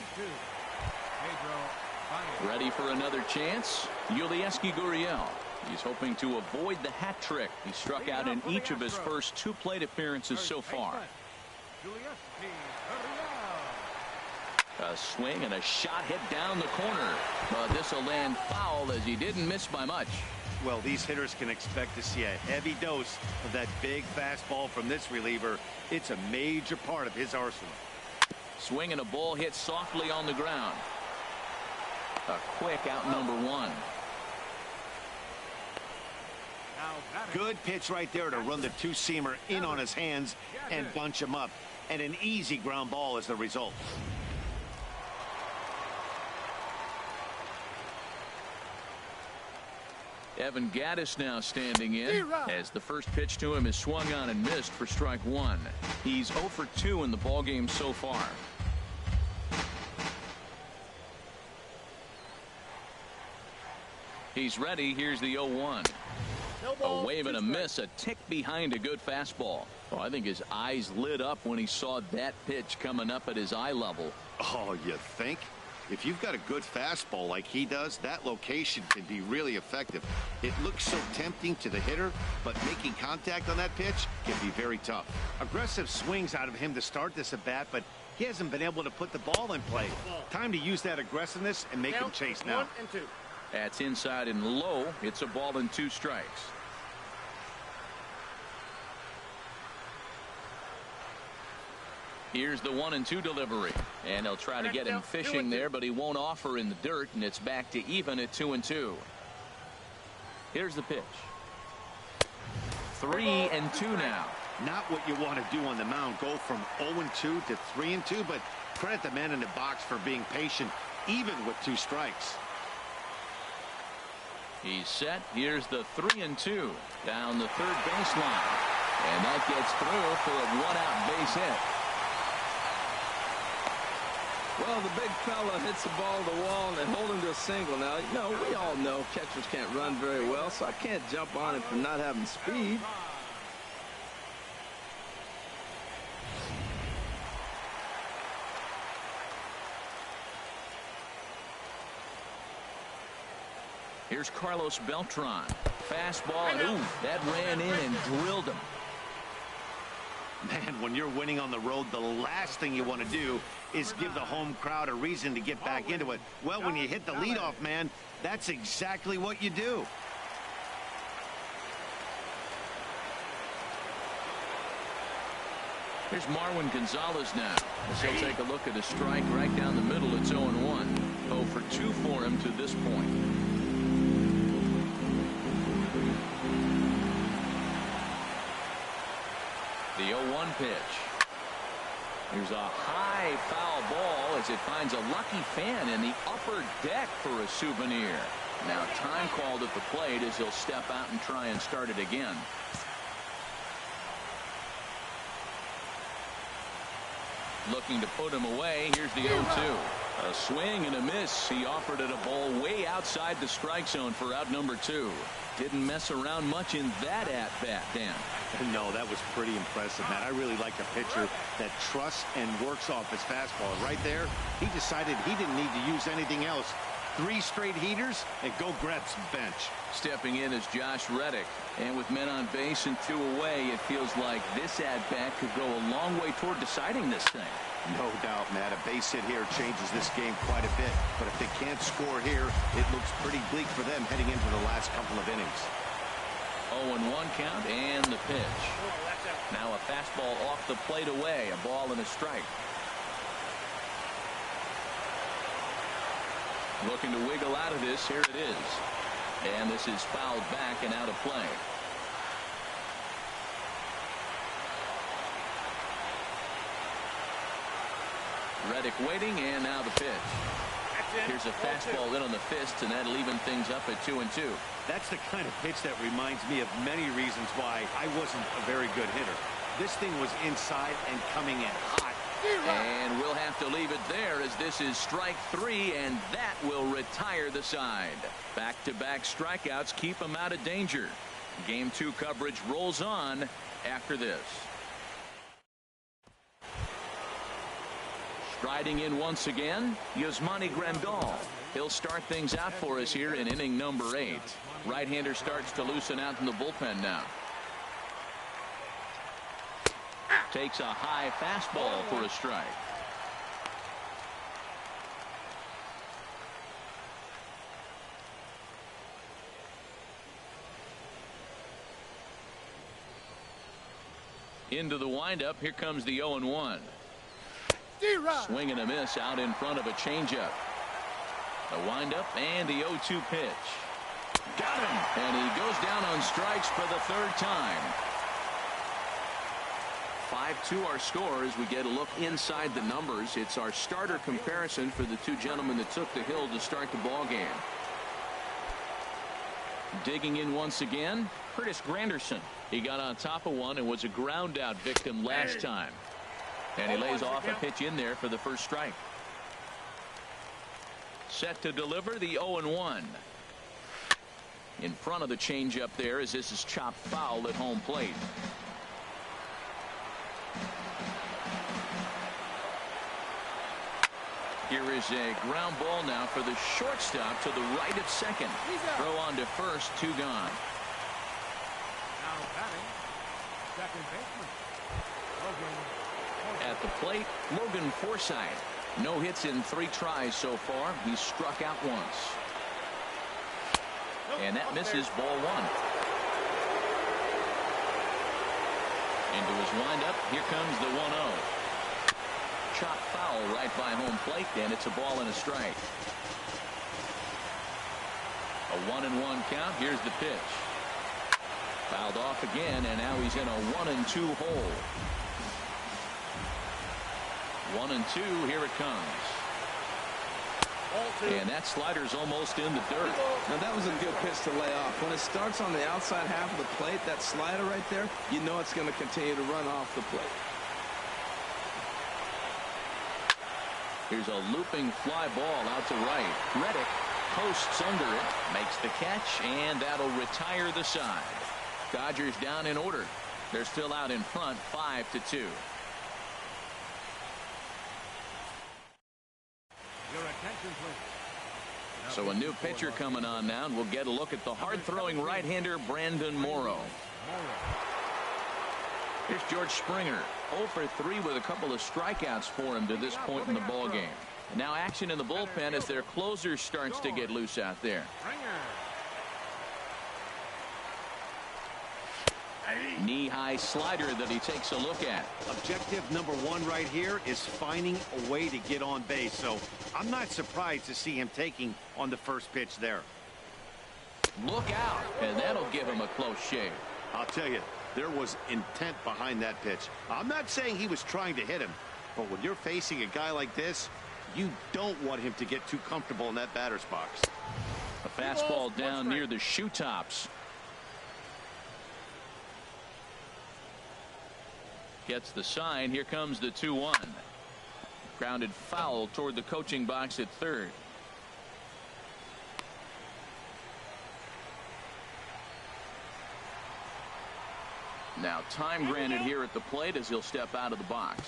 Ready for another chance? Yulieski Gurriel. He's hoping to avoid the hat trick. He struck out in each of his first 2 plate appearances so far. A swing and a shot hit down the corner. But this will land foul as he didn't miss by much. Well, these hitters can expect to see a heavy dose of that big fastball from this reliever. It's a major part of his arsenal. Swing and a ball hit softly on the ground. A quick out number 1. Good pitch right there to run the two-seamer in on his hands and bunch him up. And an easy ground ball as the result. Evan Gattis now standing in as the first pitch to him is swung on and missed for strike 1. He's 0 for 2 in the ballgame so far. He's ready. Here's the 0-1. A wave and a miss, a tick behind a good fastball. Oh, I think his eyes lit up when he saw that pitch coming up at his eye level. Oh, you think? If you've got a good fastball like he does, that location can be really effective. It looks so tempting to the hitter, but making contact on that pitch can be very tough. Aggressive swings out of him to start this at bat, but he hasn't been able to put the ball in play. Time to use that aggressiveness and make him chase now. 1 and 2. That's inside and low. It's a ball and 2 strikes. Here's the 1-2 delivery, and they'll try to get him fishing there, but he won't offer in the dirt, and it's back to even at 2-2. Here's the pitch. 3-2 now. Not what you want to do on the mound. Go from 0-2 to 3-2, but credit the man in the box for being patient, even with 2 strikes. He's set. Here's the 3-2 down the third baseline, and that gets through for a 1-out base hit. Well, the big fella hits the ball to the wall and they hold him to a single. Now, you know, we all know catchers can't run very well, so I can't jump on him for not having speed. Here's Carlos Beltran. Fastball, and ooh, that ran in and drilled him. Man, when you're winning on the road, the last thing you want to do is give the home crowd a reason to get back into it. Well, when you hit the leadoff man, that's exactly what you do. Here's Marwin Gonzalez now, as he'll take a look at a strike right down the middle. It's 0-1. 0 for 2 for him to this point. The 0-1 pitch. Here's a high foul ball as it finds a lucky fan in the upper deck for a souvenir. Now time called at the plate as he'll step out and try and start it again. Looking to put him away. Here's the 0-2. A swing and a miss. He offered it a ball way outside the strike zone for out number 2. Didn't mess around much in that at-bat, Dan. No, that was pretty impressive, man. I really like a pitcher that trusts and works off his fastball. Right there, he decided he didn't need to use anything else. 3 straight heaters and go grab some bench. Stepping in is Josh Reddick. And with men on base and 2 away, it feels like this at-bat could go a long way toward deciding this thing. No doubt, Matt. A base hit here changes this game quite a bit. But if they can't score here, it looks pretty bleak for them heading into the last couple of innings. 0-1 count and the pitch. Now a fastball off the plate away. A ball and a strike. Looking to wiggle out of this. Here it is. And this is fouled back and out of play. Reddick waiting, and now the pitch. Here's a fastball in on the fist, and that'll even things up at 2-2. That's the kind of pitch that reminds me of many reasons why I wasn't a very good hitter. This thing was inside and coming in hot. And we'll have to leave it there as this is strike 3, and that will retire the side. Back-to-back strikeouts keep him out of danger. Game 2 coverage rolls on after this. Striding in once again, Yasmani Grandal. He'll start things out for us here in inning number 8. Right-hander starts to loosen out in the bullpen now. Takes a high fastball for a strike. Into the windup. Here comes the 0-1. Swing and a miss out in front of a changeup. The windup and the 0-2 pitch. Got him. And he goes down on strikes for the 3rd time. 5-2 our score as we get a look inside the numbers. It's our starter comparison for the 2 gentlemen that took the hill to start the ball game. Digging in once again, Curtis Granderson. He got on top of one and was a ground out victim last time. And he lays off a pitch in there for the first strike. Set to deliver the 0-1. In front of the changeup there as this is chopped foul at home plate. Here is a ground ball now for the shortstop to the right of second. Throw on to first, 2 gone. Now batting, second baseman, Logan. At the plate, Logan Forsythe. No hits in 3 tries so far. He's struck out once. And that misses ball one. Into his windup. Here comes the 1-0. Chop foul right by home plate, and it's a ball and a strike. A 1-1 count. Here's the pitch. Fouled off again, and now he's in a 1-2 hole. 1-2. Here it comes. And that slider's almost in the dirt. Now that was a good pitch to lay off. When it starts on the outside half of the plate, that slider right there, you know it's going to continue to run off the plate. Here's a looping fly ball out to right. Reddick posts under it, makes the catch, and that'll retire the side. Dodgers down in order. They're still out in front, 5-2. So a new pitcher coming on now, and we'll get a look at the hard-throwing right-hander Brandon Morrow. Here's George Springer, 0 for 3 with a couple of strikeouts for him to this point in the ballgame. And now action in the bullpen as their closer starts to get loose out there. Knee-high slider that he takes a look at. Objective number 1 right here is finding a way to get on base. So I'm not surprised to see him taking on the first pitch there. Look out, and that'll give him a close shave. I'll tell you, there was intent behind that pitch. I'm not saying he was trying to hit him, but when you're facing a guy like this, you don't want him to get too comfortable in that batter's box. A fastball down near the shoe tops. Gets the sign. Here comes the 2-1. Grounded foul toward the coaching box at third. Now time granted here at the plate as he'll step out of the box.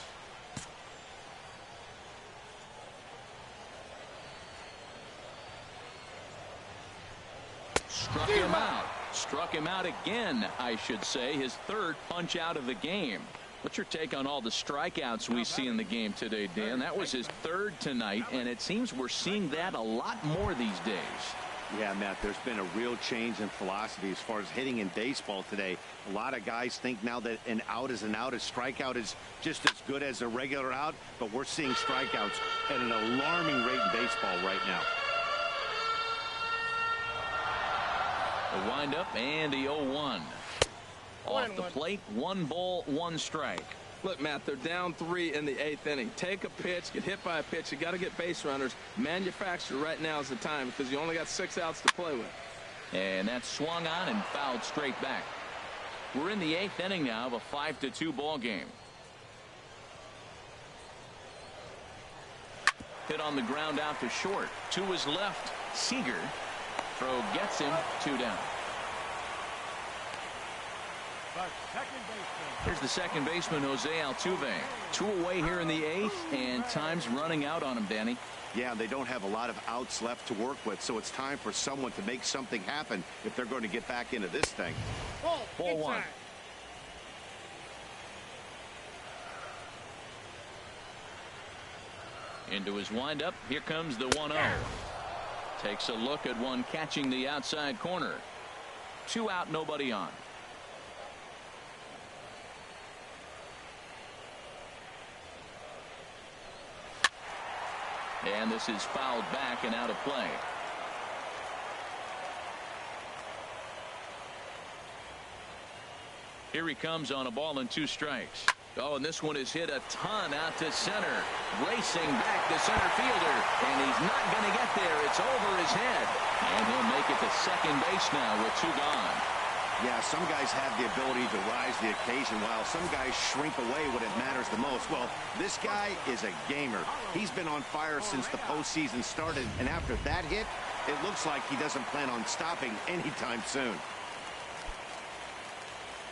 Struck him out. Struck him out again, I should say. His third punch out of the game. What's your take on all the strikeouts we see in the game today, Dan? That was his third tonight, and it seems we're seeing that a lot more these days. Yeah, Matt, there's been a real change in philosophy as far as hitting in baseball today. A lot of guys think now that an out is an out. A strikeout is just as good as a regular out, but we're seeing strikeouts at an alarming rate in baseball right now. The windup and the 0-1. Off the plate, 1 ball, 1 strike. Look, Matt, they're down 3 in the 8th inning. Take a pitch, get hit by a pitch. You got to get base runners. Manufacture right now is the time because you only got 6 outs to play with. And that's swung on and fouled straight back. We're in the 8th inning now of a 5-2 ball game. Hit on the ground out to short. To his left, Seager. Throw gets him, 2 down. Here's the second baseman, Jose Altuve. 2 away here in the 8th, and time's running out on him, Danny. Yeah, they don't have a lot of outs left to work with, so it's time for someone to make something happen if they're going to get back into this thing. Ball 1. Into his windup. Here comes the 1-0. Takes a look at one catching the outside corner. 2 out, nobody on. And this is fouled back and out of play. Here he comes on a ball and 2 strikes. Oh, and this one is hit a ton out to center. Racing back to center fielder. And he's not going to get there. It's over his head. And he'll make it to second base now with 2 gone. Yeah, some guys have the ability to rise the occasion while some guys shrink away when it matters the most. Well, this guy is a gamer. He's been on fire since the postseason started, and after that hit, it looks like he doesn't plan on stopping anytime soon.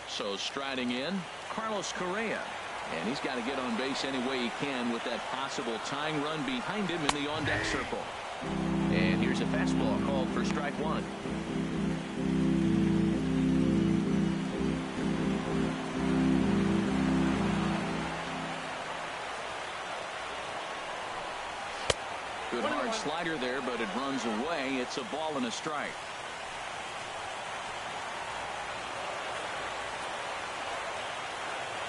So striding in, Carlos Correa. And he's got to get on base any way he can with that possible tying run behind him in the on-deck circle. And here's a fastball called for strike 1. Good hard slider there, but it runs away. It's a ball and a strike.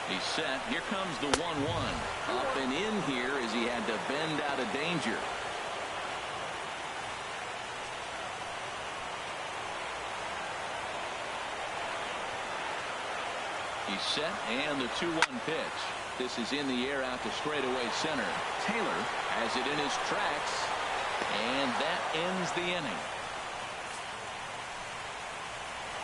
He's set. Here comes the 1-1. Up and in here as he had to bend out of danger. He's set, and the 2-1 pitch. This is in the air out to straightaway center. Taylor has it in his tracks, and that ends the inning.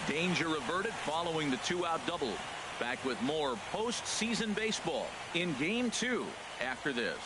Danger averted following the 2-out double. Back with more postseason baseball in Game 2 after this.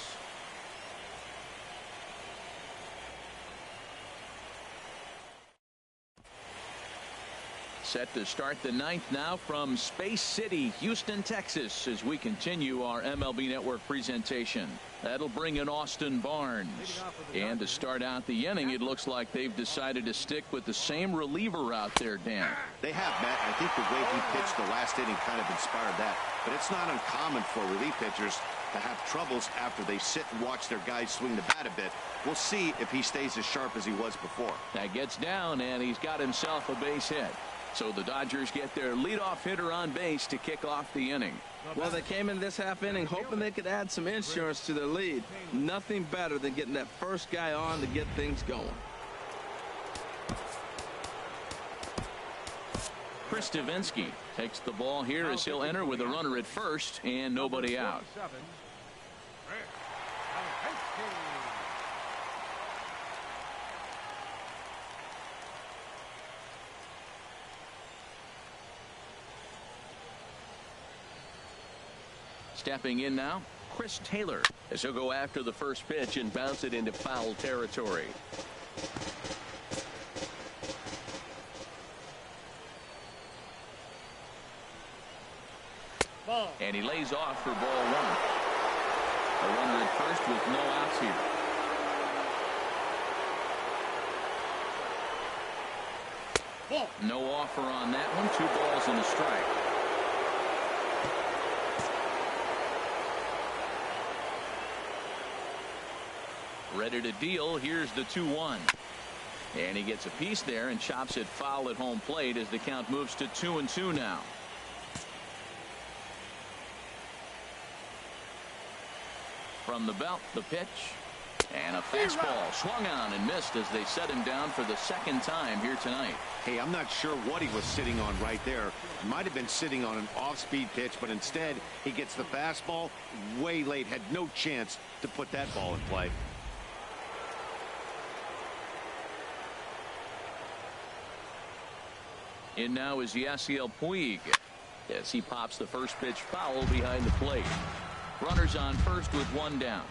Set to start the 9th now from Space City, Houston, Texas, as we continue our MLB Network presentation. That'll bring in Austin Barnes. And to start out the inning, it looks like they've decided to stick with the same reliever out there, Dan. They have, Matt. I think the way he pitched the last inning kind of inspired that. But it's not uncommon for relief pitchers to have troubles after they sit and watch their guys swing the bat a bit. We'll see if he stays as sharp as he was before. That gets down, and he's got himself a base hit. So the Dodgers get their leadoff hitter on base to kick off the inning. Well, they came in this half inning hoping they could add some insurance to their lead. Nothing better than getting that first guy on to get things going. Chris Davinsky takes the ball here as he'll enter with a runner at first and nobody out. Stepping in now, Chris Taylor, as he'll go after the first pitch and bounce it into foul territory. And he lays off for ball 1. A runner at first with no outs here. No offer on that one. 2 balls and a strike. Ready to deal. Here's the 2-1. And he gets a piece there and chops it foul at home plate as the count moves to 2-2 now. From the belt, the pitch. And a fastball swung on and missed as they set him down for the second time here tonight. Hey, I'm not sure what he was sitting on right there. He might have been sitting on an off-speed pitch, but instead he gets the fastball way late. Had no chance to put that ball in play. In now is Yasiel Puig as he pops the first pitch foul behind the plate. Runners on first with 1 down.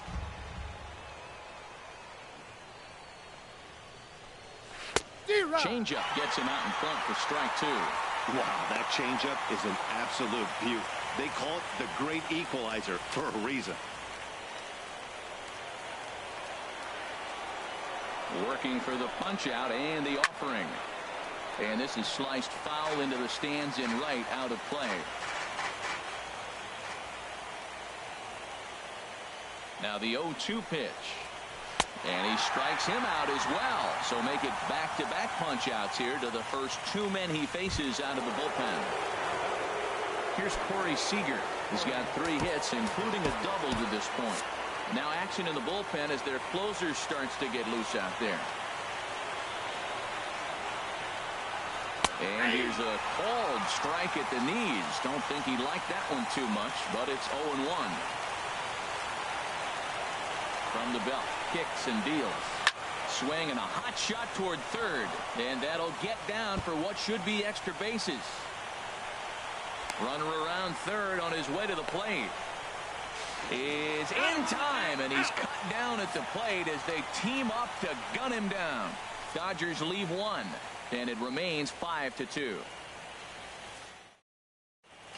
Changeup gets him out in front for strike 2. Wow, that changeup is an absolute beaut. They call it the great equalizer for a reason. Working for the punch out and the offering. And this is sliced foul into the stands in right, out of play. Now the 0-2 pitch. And he strikes him out as well. So make it back-to-back punch outs here to the first 2 men he faces out of the bullpen. Here's Corey Seager. He's got 3 hits, including a double to this point. Now action in the bullpen as their closer starts to get loose out there. And here's a called strike at the knees. Don't think he liked that one too much, but it's 0-1. From the belt, kicks and deals. Swing and a hot shot toward third. And that'll get down for what should be extra bases. Runner around third on his way to the plate. Is in time, and he's cut down at the plate as they team up to gun him down. Dodgers leave 1. And it remains 5-2.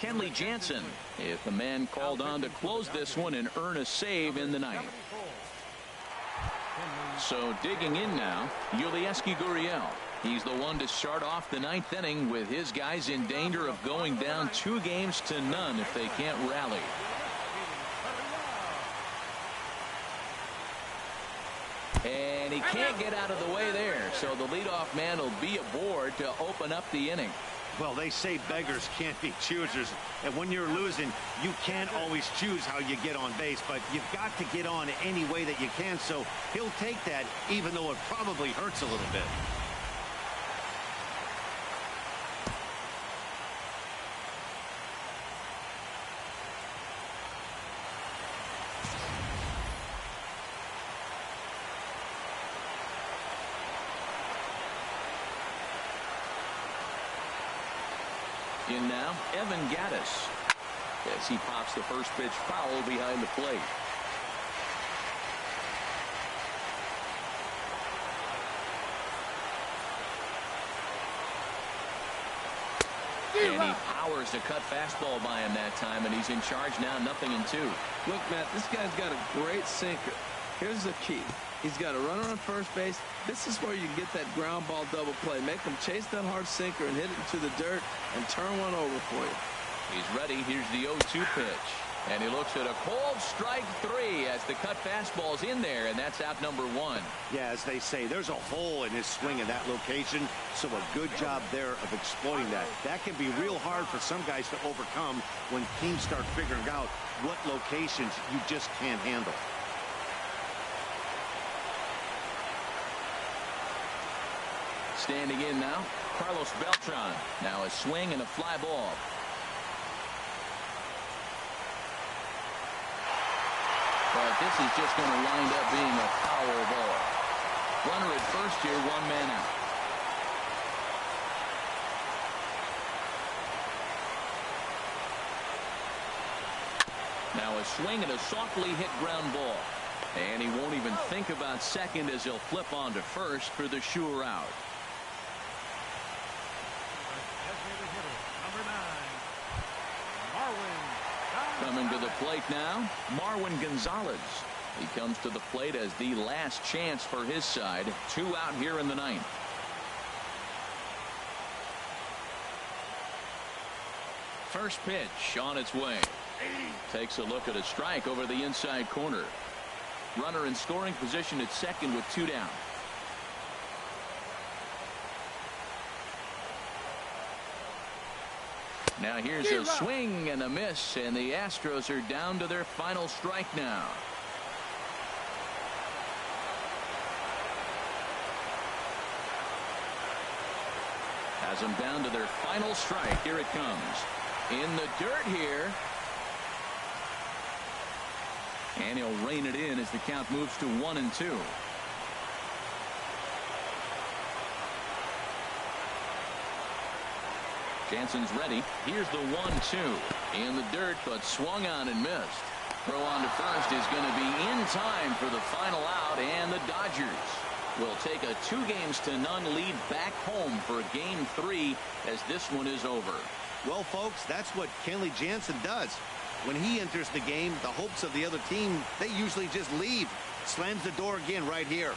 Kenley Jansen, if the man called on to close this one and earn a save in the 9th. So digging in now, Yulieski Gurriel. He's the one to start off the 9th inning with his guys in danger of going down 2 games to none if they can't rally. And he can't get out of the way there, so the leadoff man will be aboard to open up the inning. Well, they say beggars can't be choosers, and when you're losing, you can't always choose how you get on base, but you've got to get on any way that you can, so he'll take that, even though it probably hurts a little bit. In now, Evan Gaddis. As he pops the first pitch foul behind the plate. And he powers a cut fastball by him that time, and he's in charge now, 0-2. Look, Matt, this guy's got a great sinker. Here's the key. He's got a runner on first base. This is where you get that ground ball double play. Make him chase that hard sinker and hit it into the dirt and turn one over for you. He's ready. Here's the 0-2 pitch. And he looks at a cold strike 3 as the cut fastball's in there, and that's out number 1. Yeah, as they say, there's a hole in his swing in that location, so a good job there of exploiting that. That can be real hard for some guys to overcome when teams start figuring out what locations you just can't handle. Standing in now, Carlos Beltran. Now a swing and a fly ball. But this is just going to wind up being a foul ball. Runner at first here, 1 man out. Now a swing and a softly hit ground ball. And he won't even think about second as he'll flip on to first for the sure out. Coming to the plate now, Marwin Gonzalez. He comes to the plate as the last chance for his side. 2 out here in the 9th. First pitch on its way. Takes a look at a strike over the inside corner. Runner in scoring position at second with 2 down. Now here's a swing and a miss, and the Astros are down to their final strike now. Has them down to their final strike. Here it comes. In the dirt here. And he'll rein it in as the count moves to 1-2. Jansen's ready. Here's the 1-2 in the dirt, but swung on and missed. Throw on to first is going to be in time for the final out, and the Dodgers will take a 2-0 lead back home for Game 3 as this one is over. Well, folks, that's what Kenley Jansen does. When he enters the game, the hopes of the other team, they usually just leave. Slams the door again right here.